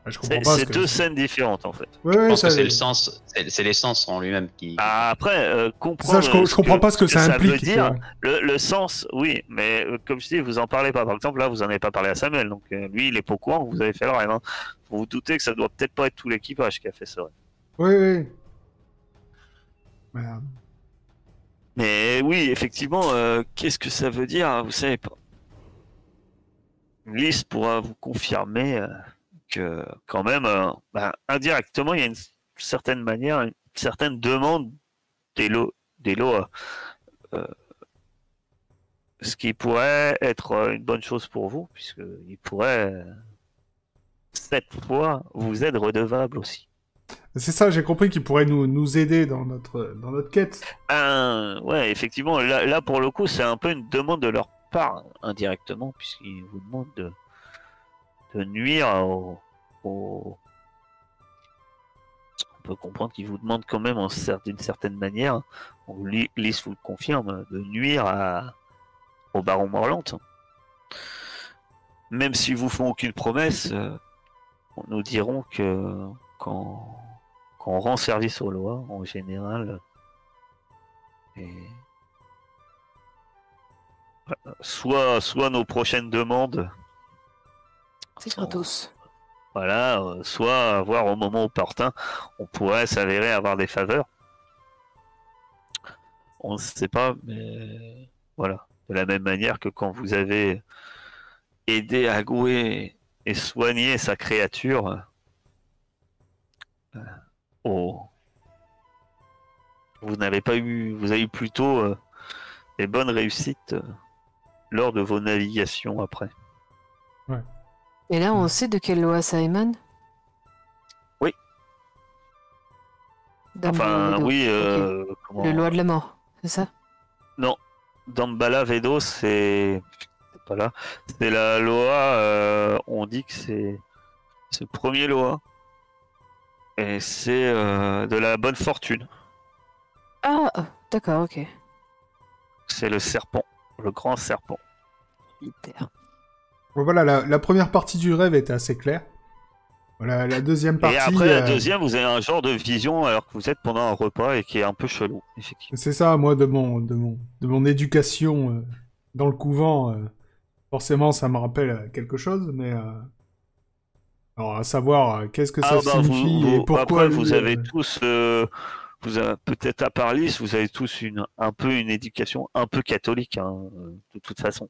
je comprends pas C'est ce que... deux scènes différentes en fait. Ouais, Je ouais, pense ça... que c'est le sens, c'est l'essence en lui-même qui. Après, Ça, comprendre. je comprends pas ce que ça implique. veut tu dire. vois. Le sens, oui, mais comme je dis, vous en parlez pas. Par exemple, là, vous en avez pas parlé à Samuel, donc lui, il est pas au courant que vous avez fait le rêve. Hein. Vous vous doutez que ça doit peut-être pas être tout l'équipage qui a fait ce rêve. Oui, oui. Voilà. Mais oui, effectivement, qu'est-ce que ça veut dire? Vous savez pas. Lys pourra vous confirmer que, quand même, indirectement, il y a une certaine manière, une certaine demande des lots, ce qui pourrait être une bonne chose pour vous, puisqu'il pourrait, cette fois, vous être redevable aussi. C'est ça, j'ai compris qu'il pourrait nous aider dans notre quête. Ouais, effectivement, là pour le coup, c'est un peu une demande de leur part, indirectement, puisqu'ils vous demandent de nuire au... On peut comprendre qu'ils vous demandent quand même, d'une certaine manière, Lys vous le confirme, de nuire au baron Morlante. Même s'ils vous font aucune promesse, nous dirons que quand on rend service aux lois, en général, soit nos prochaines demandes, C'est gratos. voilà, soit voir au moment opportun, on pourrait s'avérer avoir des faveurs. On ne sait pas, mais voilà. De la même manière que quand vous avez aidé Agoué et soigné sa créature, vous avez eu plutôt des bonnes réussites lors de vos navigations après. Ouais. Et là, on sait de quelle loi ça émane? Oui. Enfin, Vedo. oui. Ok. Comment... Le loi de la mort, c'est ça? Non. Dambala Vedo, c'est pas là. C'est la loi. On dit que c'est le premier loi. Et c'est de la bonne fortune. Ah, d'accord, ok. C'est le serpent, le grand serpent. Hyper. Bon, voilà, la première partie du rêve était assez claire. Voilà, la deuxième partie... Et après, la deuxième, vous avez un genre de vision alors que vous êtes pendant un repas et qui est un peu chelou, effectivement. C'est ça, moi, de mon éducation dans le couvent, forcément, ça me rappelle quelque chose, mais... alors, à savoir, qu'est-ce que ça signifie et pourquoi... Après, vous avez tous... peut-être à Parlis, vous avez tous un peu une éducation un peu catholique, hein, de toute façon.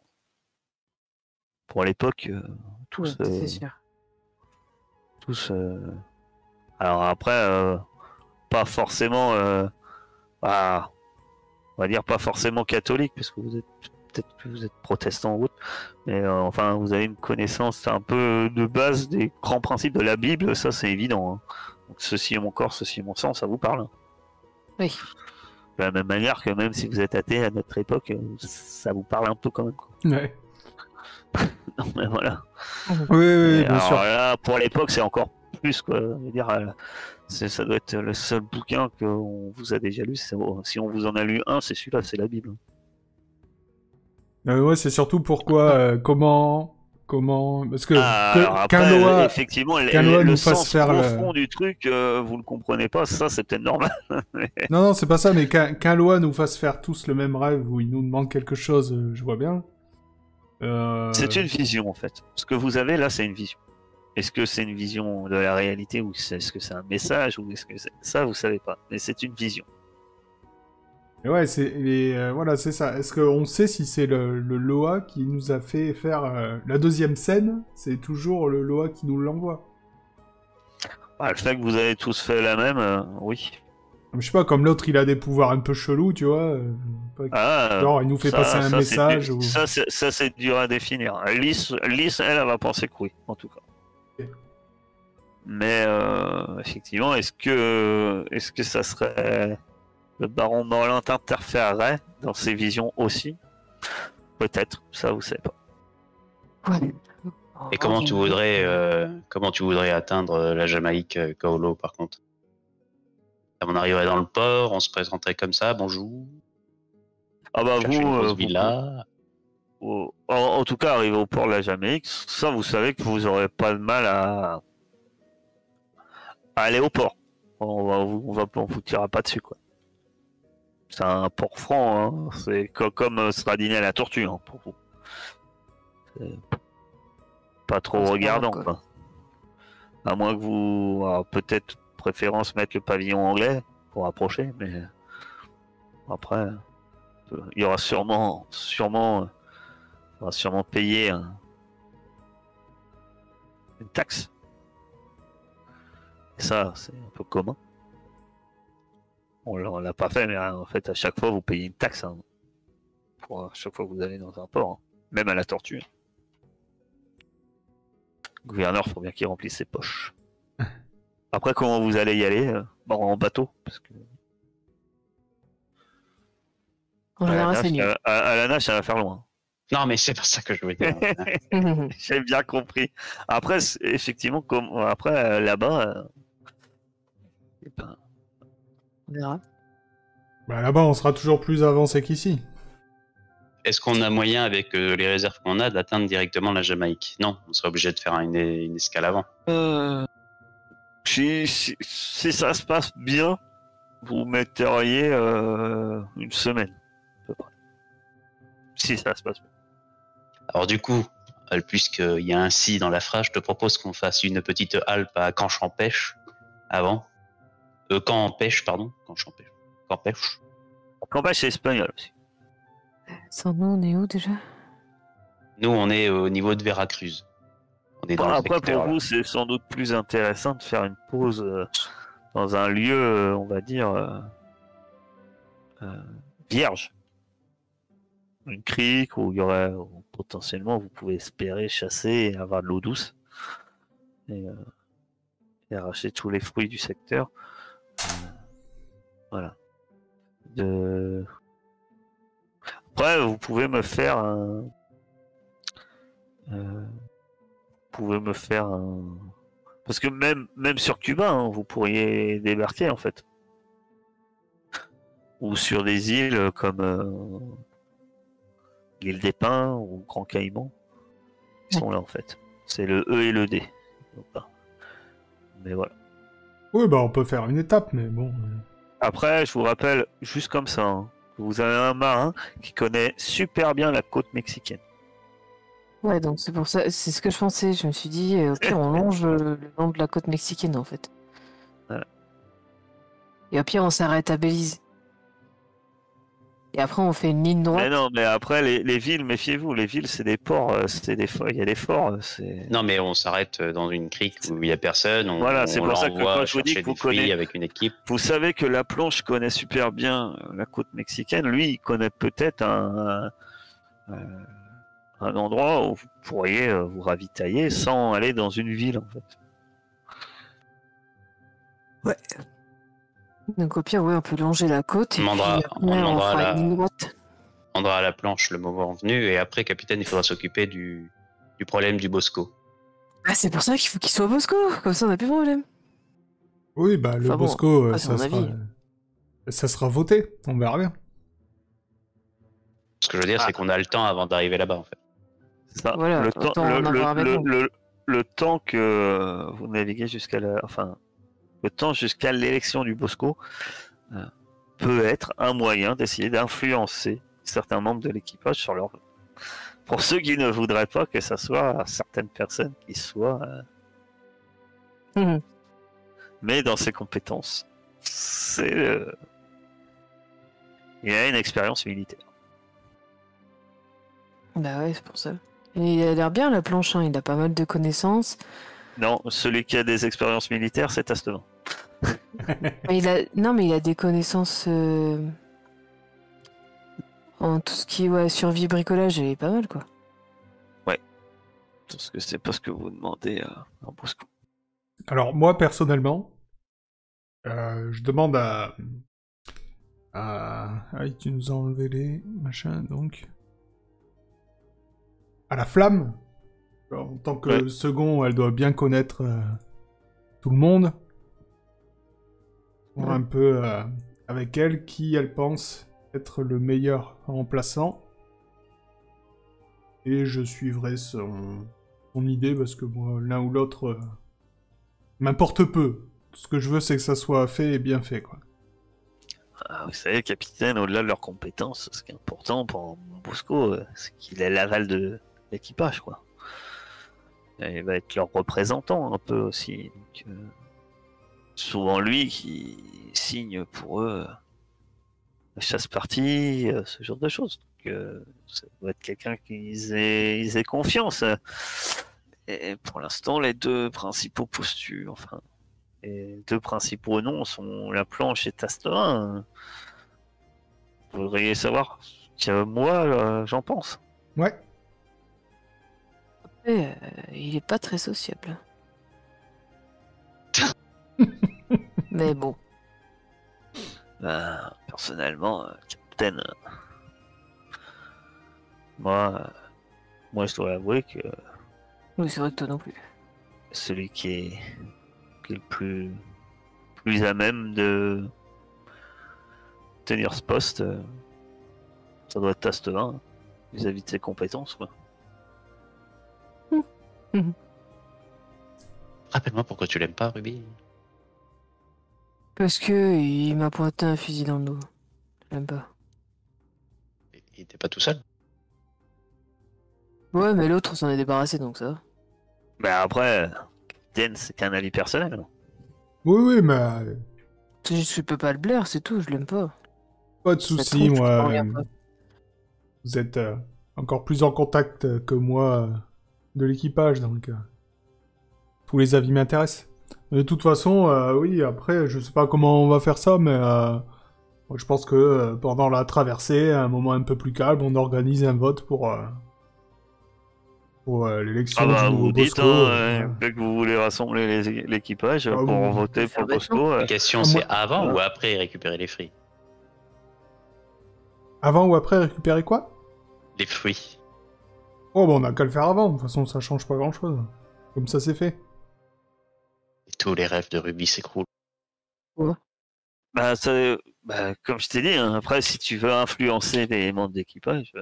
Pour l'époque, tous... c'est sûr. tous alors après, pas forcément... on va dire pas forcément catholique, parce que vous êtes peut-être que vous êtes protestant ou autre, mais enfin vous avez une connaissance un peu de base des grands principes de la Bible, ça c'est évident. Hein. Donc, ceci est mon corps, ceci est mon sang, ça vous parle. Hein. Oui. De la même manière que même si vous êtes athée à notre époque, ça vous parle un peu quand même. Quoi. Ouais. Non, mais voilà. Oui, bien sûr. Là, pour l'époque, c'est encore plus quoi. Je veux dire, ça doit être le seul bouquin qu'on vous a déjà lu. Si on vous en a lu un, c'est celui-là, c'est la Bible. Ouais, c'est surtout pourquoi, comment, parce que après, effectivement, le le fasse sens faire profond du truc, vous le comprenez pas, ça c'est peut-être normal. Non, c'est pas ça, mais qu'un loi nous fasse faire tous le même rêve où il nous demande quelque chose, je vois bien. C'est une vision en fait. Ce que vous avez là, c'est une vision. Est-ce que c'est une vision de la réalité ou est-ce que c'est un message ou est-ce que ça vous savez pas. Mais c'est une vision. Et ouais, voilà, c'est ça. Est-ce qu'on sait si c'est le Loa qui nous a fait faire la deuxième scène? C'est toujours le Loa qui nous l'envoie. Le fait que vous avez tous fait la même, oui. Je sais pas, comme l'autre, il a des pouvoirs un peu chelous, tu vois. Genre, il nous fait passer un message. Ça, c'est dur à définir. Lys, elle va penser que oui, en tout cas. Okay. Mais effectivement, est-ce que ça serait... Le baron Morlin interférerait dans ses visions aussi? Peut-être, ça vous savez pas. Ouais. Et comment tu voudrais atteindre la Jamaïque, Kaolo, par contre? On arriverait dans le port, on se présenterait comme ça, bonjour. Ah bah vous, villa. En tout cas, arriver au port de la Jamaïque, ça vous savez que vous aurez pas de mal à aller au port. On vous tirera pas dessus quoi. C'est un port franc, hein. C'est comme Stradiner à la tortue hein, pour vous. C'est pas trop regardant quoi. À moins que vous, peut-être préférence mettre le pavillon anglais pour approcher, mais après il y aura sûrement payer une taxe. Et ça, c'est un peu commun. On l'a pas fait, mais en fait, à chaque fois, vous payez une taxe. Hein, pour chaque fois que vous allez dans un port. Hein, même à la tortue. Le gouverneur, il faut bien qu'il remplisse ses poches. Après, comment vous allez y aller en bateau parce que... À la nage, ça va faire loin. Non, mais c'est pas ça que je voulais dire. J'ai bien compris. Après, effectivement, là-bas... On verra. Bah, là-bas, on sera toujours plus avancé qu'ici. Est-ce qu'on a moyen, avec les réserves qu'on a, d'atteindre directement la Jamaïque? Non, on serait obligé de faire une escale avant. Si ça se passe bien, vous metteriez une semaine, à peu près. Si ça se passe bien. Alors du coup, puisqu'il y a un si dans la phrase, je te propose qu'on fasse une petite halte à Canche-en-Pêche avant. Camp-en-Pêche, pardon. Canche-en-Pêche. Camp-Pêche. Camp-Pêche, c'est espagnol aussi. Sans nous, on est où déjà? Nous, on est au niveau de Veracruz. On est dans le après, secteur, pour vous, c'est sans doute plus intéressant de faire une pause dans un lieu, on va dire, vierge. Une crique où il y aurait potentiellement, vous pouvez espérer chasser et avoir de l'eau douce. Et arracher tous les fruits du secteur. Voilà. Après, vous pouvez me faire un... Parce que même sur Cuba, hein, vous pourriez débarquer en fait. Ou sur des îles comme l'île des Pins ou Grand Caïman. Ils sont là en fait. C'est le E et le D. Donc, mais voilà. Oui, bah on peut faire une étape, mais bon. Après, je vous rappelle, juste comme ça, hein, que vous avez un marin qui connaît super bien la côte mexicaine. Ouais, donc c'est pour ça, c'est ce que je pensais. Je me suis dit, au pire, on longe le long de la côte mexicaine en fait. Voilà. Et au pire, on s'arrête à Belize. Et après, on fait une ligne droite. Mais non, mais après, les villes, méfiez-vous, les villes, c'est des ports, il y a des forts. Non, mais on s'arrête dans une crique où il n'y a personne. Voilà, c'est pour ça que quand je vous dis que vous connaissez, avec une équipe. vous savez que la planche connaît super bien la côte mexicaine. Lui, il connaît peut-être un endroit où vous pourriez vous ravitailler sans aller dans une ville, en fait. Ouais. Donc au pire, ouais, on peut longer la côte et On demandera- puis après, on on demandera fera la- une ligne droite. On prendra à la planche le moment venu et après, capitaine, il faudra s'occuper du problème du Bosco. Ah, c'est pour ça qu'il faut qu'il soit Bosco. Comme ça, on n'a plus de problème. Oui, bah le Enfin bon, Bosco, après, c'est mon avis. ça sera voté. On verra bien. Ce que je veux dire, c'est qu'on a le temps avant d'arriver là-bas, en fait. Ça, Voilà, le temps, autant en avoir maintenant. le temps que vous naviguez jusqu'à le temps jusqu'à l'élection du Bosco peut être un moyen d'essayer d'influencer certains membres de l'équipage sur leur. Pour ceux qui ne voudraient pas que ça soit certaines personnes qui soient. Mhm. Mais dans ses compétences, il a une expérience militaire. Bah ouais, c'est pour ça. Et il a l'air bien la planche, hein. Il a pas mal de connaissances. Non, celui qui a des expériences militaires, c'est Astevin. Non, mais il a des connaissances en tout ce qui est survie bricolage, il est pas mal quoi. Parce que c'est pas ce que vous demandez en Bosco. Alors moi personnellement, je demande à... Ah, tu nous as enlevé les machins, donc... À la flamme. Alors, en tant que second, elle doit bien connaître tout le monde. Voir un peu avec elle qui elle pense être le meilleur remplaçant. Et je suivrai son idée parce que moi, l'un ou l'autre m'importe peu. Tout ce que je veux, c'est que ça soit fait et bien fait, quoi. Ah, vous savez, capitaine, au-delà de leurs compétences, ce qui est important pour Bosco, c'est qu'il ait l'aval de l'équipage, quoi. Et il va être leur représentant un peu aussi. Donc, souvent lui qui signe pour eux la chasse-partie, ce genre de choses. Donc, ça doit être quelqu'un qu'ils aient confiance. Et pour l'instant, les deux principaux postures, les deux principaux noms sont la planche et Tasterin. Vous voudriez savoir ce que moi, j'en pense. Ouais. Après, il est pas très sociable. Mais bon. Ben, personnellement, capitaine, moi, je dois avouer que Oui, c'est vrai que toi non plus. celui qui est le plus à même de tenir ce poste, ça doit être Tasterin, vis-à-vis de ses compétences, quoi. Rappelle-moi pourquoi tu l'aimes pas, Ruby. Parce que il m'a pointé un fusil dans le dos. J'aime pas. Il était pas tout seul. Ouais, mais l'autre, on s'en est débarrassé, donc ça va. Ben après, capitaine, c'est qu'un avis personnel. Non. Oui, mais C'est juste que je peux pas le blaire, c'est tout, je l'aime pas. pas de Ça soucis, trouve, je moi. comprends rien, quoi. Vous êtes encore plus en contact que moi de l'équipage, donc tous les avis m'intéressent. De toute façon, oui, après, je sais pas comment on va faire ça, mais moi, je pense que pendant la traversée, à un moment un peu plus calme, on organise un vote pour l'élection Ah bah, du nouveau vous dites, Bosco. dès que vous voulez rassembler l'équipage Ah, pour oui. voter pour le Faire Bosco. La question, Ah, c'est moi- avant ou après récupérer les fruits. Avant ou après récupérer quoi? Les fruits. Oh, bah on a qu'à le faire avant, de toute façon ça change pas grand chose. Comme ça c'est fait. Et tous les rêves de Ruby s'écroulent. Bah, comme je t'ai dit, hein, après, si tu veux influencer les membres d'équipage,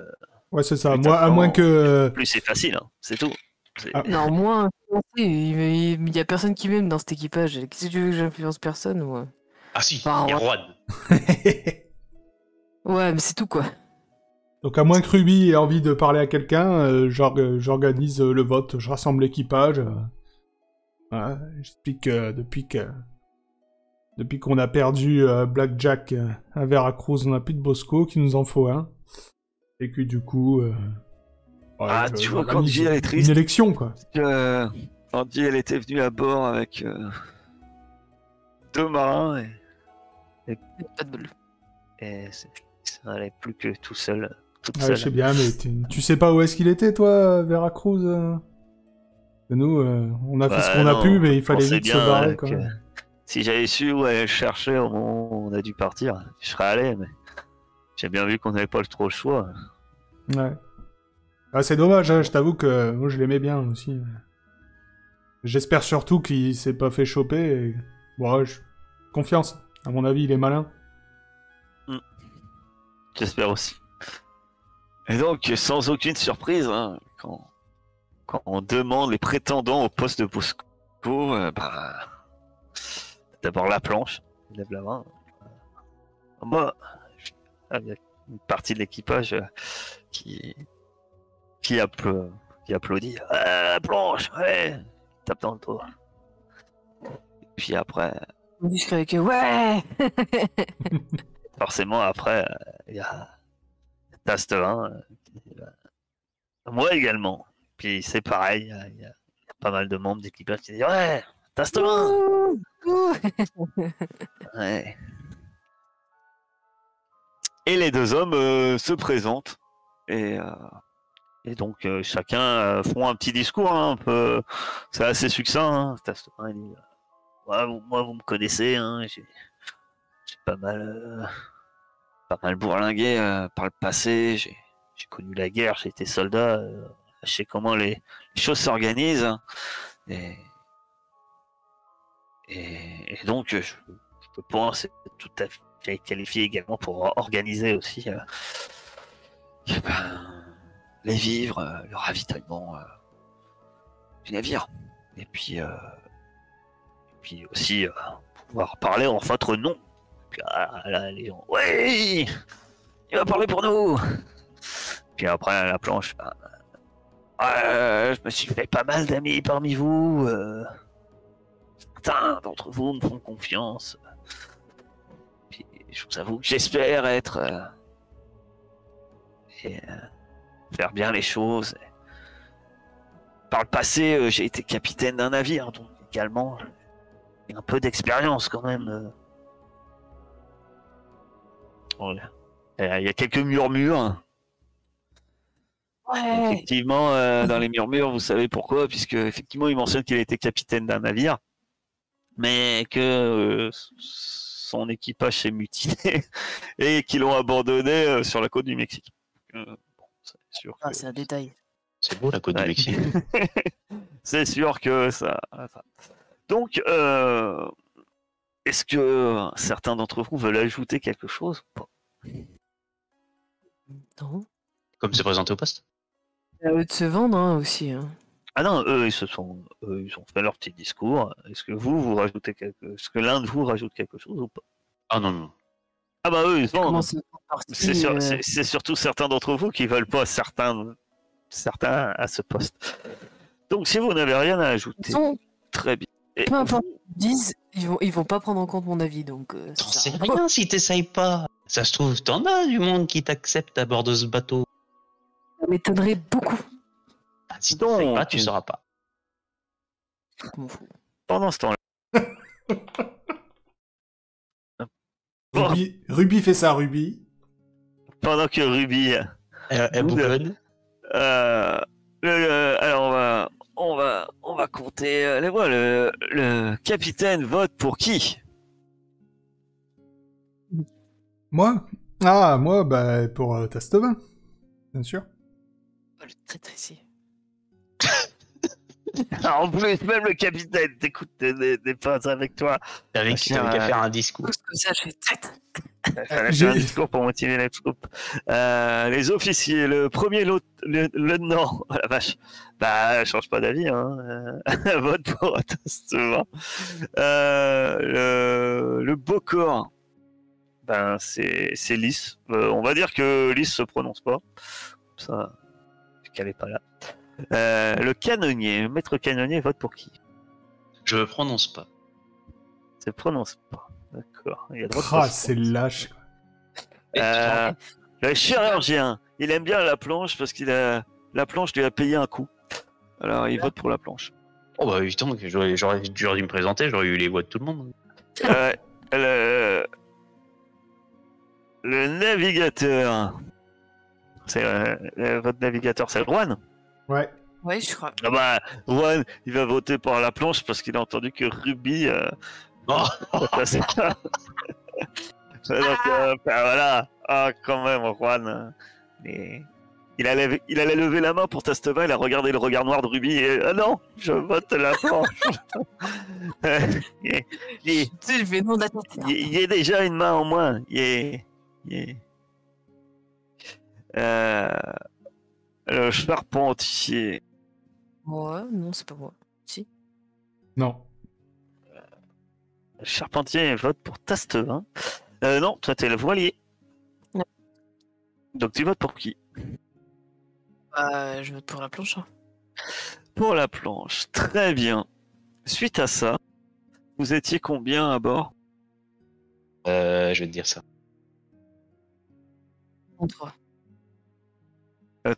Ouais, c'est ça. Plus Moi, à t'attends, moins que... plus c'est facile, hein, c'est tout. Ah. Non, moi, il y a personne qui m'aime dans cet équipage. Qu'est-ce que tu veux que j'influence personne ou... Ah si, Enfin, il y a ouais. Juan. Ouais, mais c'est tout, quoi. Donc à moins que Ruby ait envie de parler à quelqu'un, j'organise le vote, je rassemble l'équipage. Voilà, j'explique que depuis qu'on a perdu Blackjack à Veracruz, on n'a plus de Bosco, qu'il nous en faut un. Et que du coup, Tu vois, quand j'organise J elle est une triste, élection, quoi. quand J elle était venue à bord avec 2 marins Pas de bol. et ça allait plus que tout seul. Toute Ouais, seule. je sais bien, mais tu sais pas où est-ce qu'il était, toi, Veracruz Nous, on a fait ce qu'on a pu, mais il fallait pensais vite se bien, barrer, que quoi. si j'avais su où aller le chercher au moment où on a dû partir, je serais allé, mais j'ai bien vu qu'on n'avait pas trop le choix. Ouais. Ah, c'est dommage, hein, je t'avoue que moi je l'aimais bien aussi. J'espère surtout qu'il s'est pas fait choper. Et... Bon, confiance. À mon avis, il est malin. J'espère aussi. Et donc, sans aucune surprise, hein, quand on demande les prétendants au poste de Bosco, d'abord la planche, il lève la main. Moi, il y a une partie de l'équipage qui applaudit. Planche, ouais, tape dans le dos. Et puis après, On dit que ouais. forcément, après, il y a Tastelin. Moi également. Puis c'est pareil, il y a pas mal de membres d'équipage qui disent ouais, Tastelin. Ouh, ouh. Ouais. Et les 2 hommes se présentent et donc chacun font un petit discours, hein, un peu, c'est assez succinct. Hein. Tastelin, il dit ouais, moi vous me connaissez, hein, j'ai pas mal bourlingué par le passé, j'ai connu la guerre, j'ai été soldat, je sais comment les choses s'organisent. Hein. Et donc, je pense être tout à fait qualifié également pour organiser aussi les vivres, le ravitaillement du navire. Et puis aussi pouvoir parler en votre nom. Puis là, les gens, oui, il va parler pour nous. Puis après, à la planche, je me suis fait pas mal d'amis parmi vous. Certains d'entre vous me font confiance. Puis, je vous avoue que j'espère être faire bien les choses. Par le passé, j'ai été capitaine d'un navire, donc également j'ai un peu d'expérience quand même. Voilà. Il y a quelques murmures. Ouais. Effectivement, dans les murmures, vous savez pourquoi, puisque effectivement, il mentionne qu'il était capitaine d'un navire, mais que son équipage s'est mutiné et qu'ils l'ont abandonné sur la côte du Mexique. Bon, c'est sûr que... C'est un détail. C'est beau la côte du Mexique. C'est sûr que ça. Donc, est-ce que certains d'entre vous veulent ajouter quelque chose ou pas? Non. Comme c'est présenté au poste. À eux de se vendre hein, aussi. Hein. Ah non, eux, ils ont fait leur petit discours. Est-ce que vous rajoutez est-ce que l'un de vous rajoute quelque chose ou pas? Ah non, non. Ah bah eux, ils se vendent. C'est surtout certains d'entre vous qui veulent pas certains à ce poste. Donc si vous n'avez rien à ajouter, très bien. Et peu importe ce qu'ils disent, ils vont pas prendre en compte mon avis, donc... T'en sais rien si t'essayes pas. Ça se trouve, t'en as du monde qui t'accepte à bord de ce bateau. Ça m'étonnerait beaucoup. Ah, si t'essayes pas, tu sauras pas. Je m'en fous. Pendant ce temps-là... Ruby fait ça, Ruby. Pendant que Ruby... Elle bougonne. Alors on va compter les voix. Le capitaine vote pour qui? Moi? Ah, moi, bah, pour Tastovin. Bien sûr. Le traître ici. En plus, même le capitaine t'écoute des potes avec toi. T'avais Chien, qu'à faire un discours. Comme ça, je fais tête. Il fallait J'ai- faire un discours pour motiver les troupes. Les officiers, le premier lieutenant, oh la vache, bah change pas d'avis, hein. Vote pour Tastement. Le beau corps, ben c'est Lys. On va dire que Lys se prononce pas, comme ça, vu qu'elle est pas là. Le canonnier, le maître canonnier vote pour qui? Je me prononce pas. Se prononce pas. D'accord. Il y a droit de Ah, pas se c'est prononcer. lâche. Le chirurgien, il aime bien la planche parce qu'il a la planche lui a payé un coup. Alors il vote pour la planche. Oh bah putain, j'aurais dû me présenter, j'aurais eu les voix de tout le monde. Le... le navigateur, c'est votre navigateur, c'est Juan. Ouais. Ouais, je crois. Ah bah Juan, il va voter pour la planche parce qu'il a entendu que Ruby. Oh, passait. Donc voilà. Ah quand même Juan. Il allait lever la main pour Tasteva, il a regardé le regard noir de Ruby et ah non, je vote la planche. Tu sais, je vais non d'attente. Il y a déjà une main en moins. Le charpentier. Ouais, non, c'est pas moi. Non. Le charpentier vote pour Tastevin. Non, toi t'es le voilier. Non. Donc tu votes pour qui? Je vote pour la planche. Hein. Pour la planche. Très bien. Suite à ça, vous étiez combien à bord? je vais te dire ça. 33.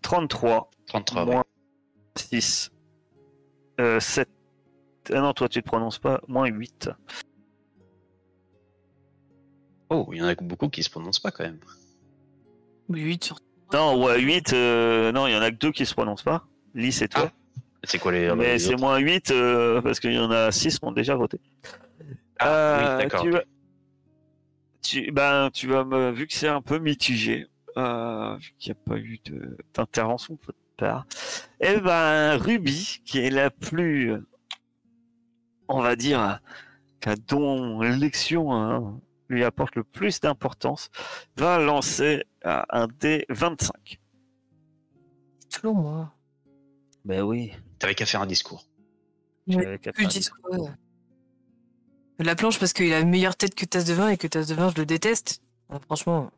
33. 33, Moins ouais. 6. 7. Ah non, toi tu te prononces pas. Moins 8. Oh, il y en a beaucoup qui se prononcent pas quand même. Oui, 8 sur. Non, ouais, 8. Non, il y en a que 2 qui se prononcent pas. Lys et toi. C'est quoi les Mais les c'est autres moins 8 parce qu'il y en a 6 qui ont déjà voté. Ah, oui, d'accord. Tu vas me. Vu que c'est un peu mitigé, vu qu'il n'y a pas eu d'intervention de votre part, et ben Ruby, qui est la plus. On va dire. Dont l'élection lui apporte le plus d'importance, va lancer un dé 25. Toujours moi. Ben oui. T'avais qu'à faire un discours. J'avais qu'à Plus faire 10 quoi. La planche parce qu'il a une meilleure tête que Tasse de Vin et que Tasse de Vin, je le déteste. Franchement.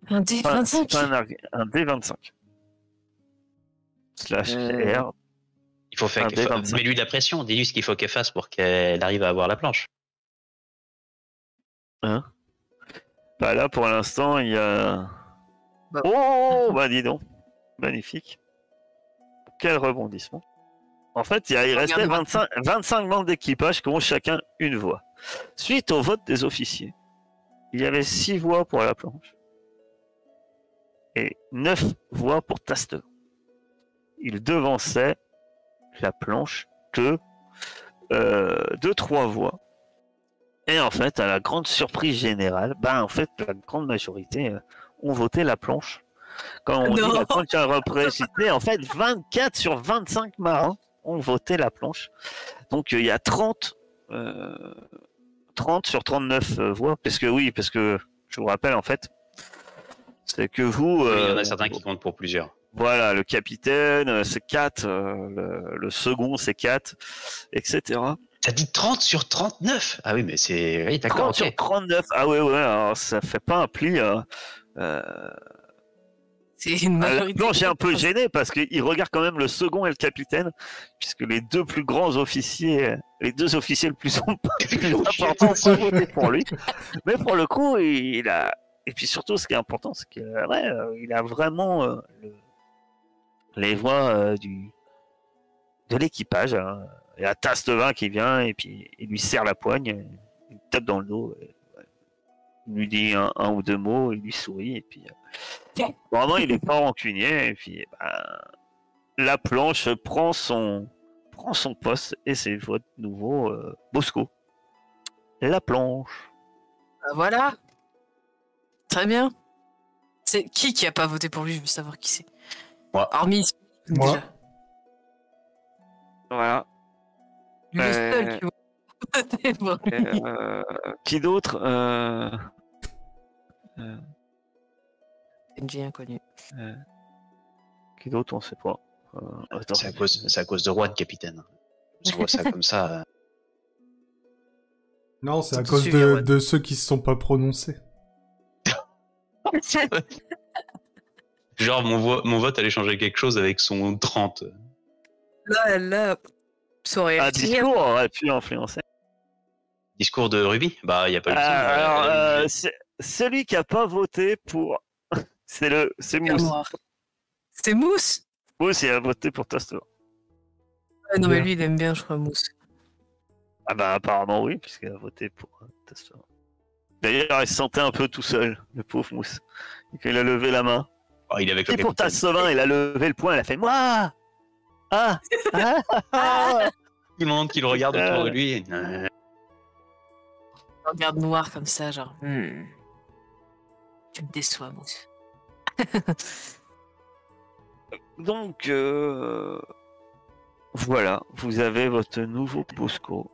Un dé un- 25. c'est pas un dé 25. Slash R. Il faut faire Un dé 25. mets-lui de la pression, dis-lui ce qu'il faut qu'elle fasse pour qu'elle arrive à avoir la planche. Hein? Bah là, pour l'instant, il y a. Bah. Oh, bah dis donc. Magnifique. Quel rebondissement. En fait, il restait Regardez-moi. 25 membres d'équipage qui ont chacun une voix. Suite au vote des officiers, il y avait 6 voix pour la planche et 9 voix pour Taste. Il devançait la planche de 3 voix. Et en fait, à la grande surprise générale, en fait, la grande majorité ont voté la planche. Quand on dit la planche a représenté, en fait, 24 sur 25 marins ont voté la planche. Donc il y a 30 sur 39 voix. Parce que je vous rappelle, en fait, c'est que vous... il y en a certains qui comptent pour plusieurs. Voilà, le capitaine, c'est 4, le second, c'est 4, etc. T'as dit 30 sur 39? Ah oui, mais c'est... Oui, d'accord, 30 sur ok. 39, ah ouais, alors ça fait pas un pli... C'est une majorité. Non, j'ai un peu gêné parce qu'il regarde quand même le second et le capitaine, puisque les deux plus grands officiers, les deux officiers le plus importants sont votés pour lui. Mais pour le coup, il a... Et puis surtout, ce qui est important, c'est qu'il il a vraiment les voix de l'équipage. Hein. Il y a Tastevin qui vient et puis il lui serre la poigne, il tape dans le dos, il lui dit un ou deux mots, il lui sourit et puis vraiment il est pas rancunier et puis la planche prend son poste et c'est votre nouveau Bosco. La planche. Voilà. Très bien. C'est qui a pas voté pour lui? Je veux savoir qui c'est. Moi. Hormis. Moi. Déjà. Voilà. Le seul, tu vois. T'es bon. Qui d'autre NJ inconnu. Qui d'autre, on sait pas. Attends. C'est à cause de Juan, capitaine. Je vois ça comme ça. Non, c'est à Tout cause suivi, ouais. de ceux qui se sont pas prononcés. Genre, mon vote allait changer quelque chose avec son 30. Là, ça aurait Un été discours aurait pu influencer. Discours de Ruby? Bah, il n'y a pas eu le temps. Alors, celui qui a pas voté pour, c'est Mousse. noir. C'est Mousse. Mousse, il a voté pour Tasto. Ouais, non, mais lui, il aime bien, je crois, Mousse. Ah bah apparemment oui, puisqu'il a voté pour Tasto. D'ailleurs, il se sentait un peu tout seul, le pauvre Mousse. Et quand il a levé la main, Oh, il est avec le et pour capitaine. Tasto, il a levé le poing, il a fait moi. Ah, Tout le monde qui le regarde autour de lui. Il regarde noir comme ça, genre. Tu me déçois, Mousse. Donc voilà, vous avez votre nouveau Bosco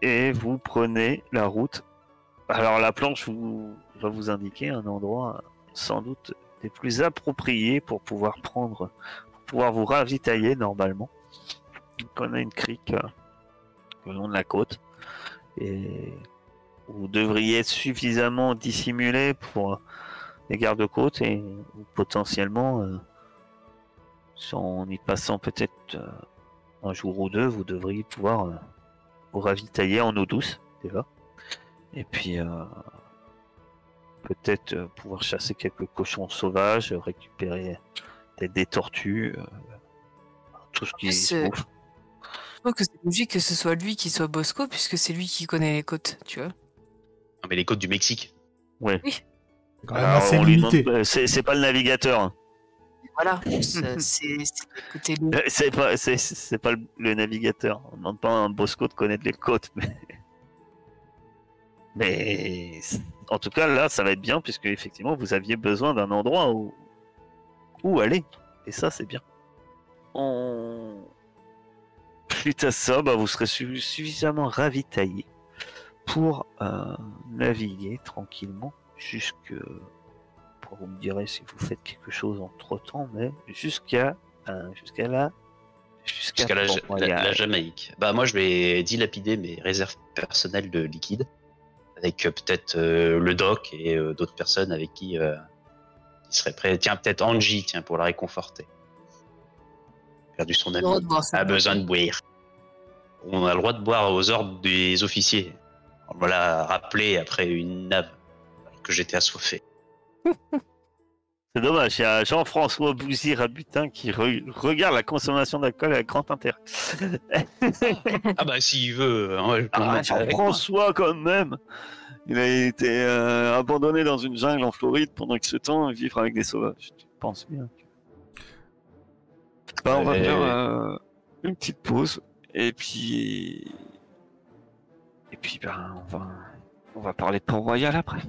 et vous prenez la route. Alors la planche va vous indiquer un endroit sans doute des plus appropriés pour pouvoir vous ravitailler normalement. Donc on a une crique le long de la côte et vous devriez être suffisamment dissimulé pour les gardes-côtes et potentiellement en y passant peut-être un jour ou deux, vous devriez pouvoir vous ravitailler en eau douce déjà. Et puis peut-être pouvoir chasser quelques cochons sauvages, récupérer peut-être des tortues, tout ce qui se bouffe. Je trouve que c'est logique que ce soit lui qui soit Bosco, puisque c'est lui qui connaît les côtes, tu vois. Non, mais les côtes du Mexique. Ouais. Oui. C'est quand même Alors, assez on lui limité. demande- c'est pas le navigateur. Hein. Voilà, c'est le côté lui. C'est pas le navigateur. On demande pas à un Bosco de connaître les côtes, mais en tout cas là, ça va être bien puisque effectivement vous aviez besoin d'un endroit où aller, et ça c'est bien. Suite à ça, vous serez suffisamment ravitaillé pour naviguer tranquillement jusque. Vous me direz si vous faites quelque chose entre temps, mais jusqu'à la la Jamaïque. Bah, moi, je vais dilapider mes réserves personnelles de liquide avec peut-être le doc et d'autres personnes avec qui seraient prêts. Tiens, peut-être Angie, pour la réconforter. Perdu son ami. A besoin de boire. On a le droit de boire aux ordres des officiers. On me l'a rappelé après une nave alors que j'étais assoiffé. C'est dommage, il y a Jean-François Bouzy-Rabutin qui regarde la consommation d'alcool avec grand intérêt. Ah bah s'il veut. Ouais, Jean-François quand même. Il a été abandonné dans une jungle en Floride pendant X temps vivre avec des sauvages. Tu penses bien. On va faire une petite pause et puis on va parler de Port-Royal après.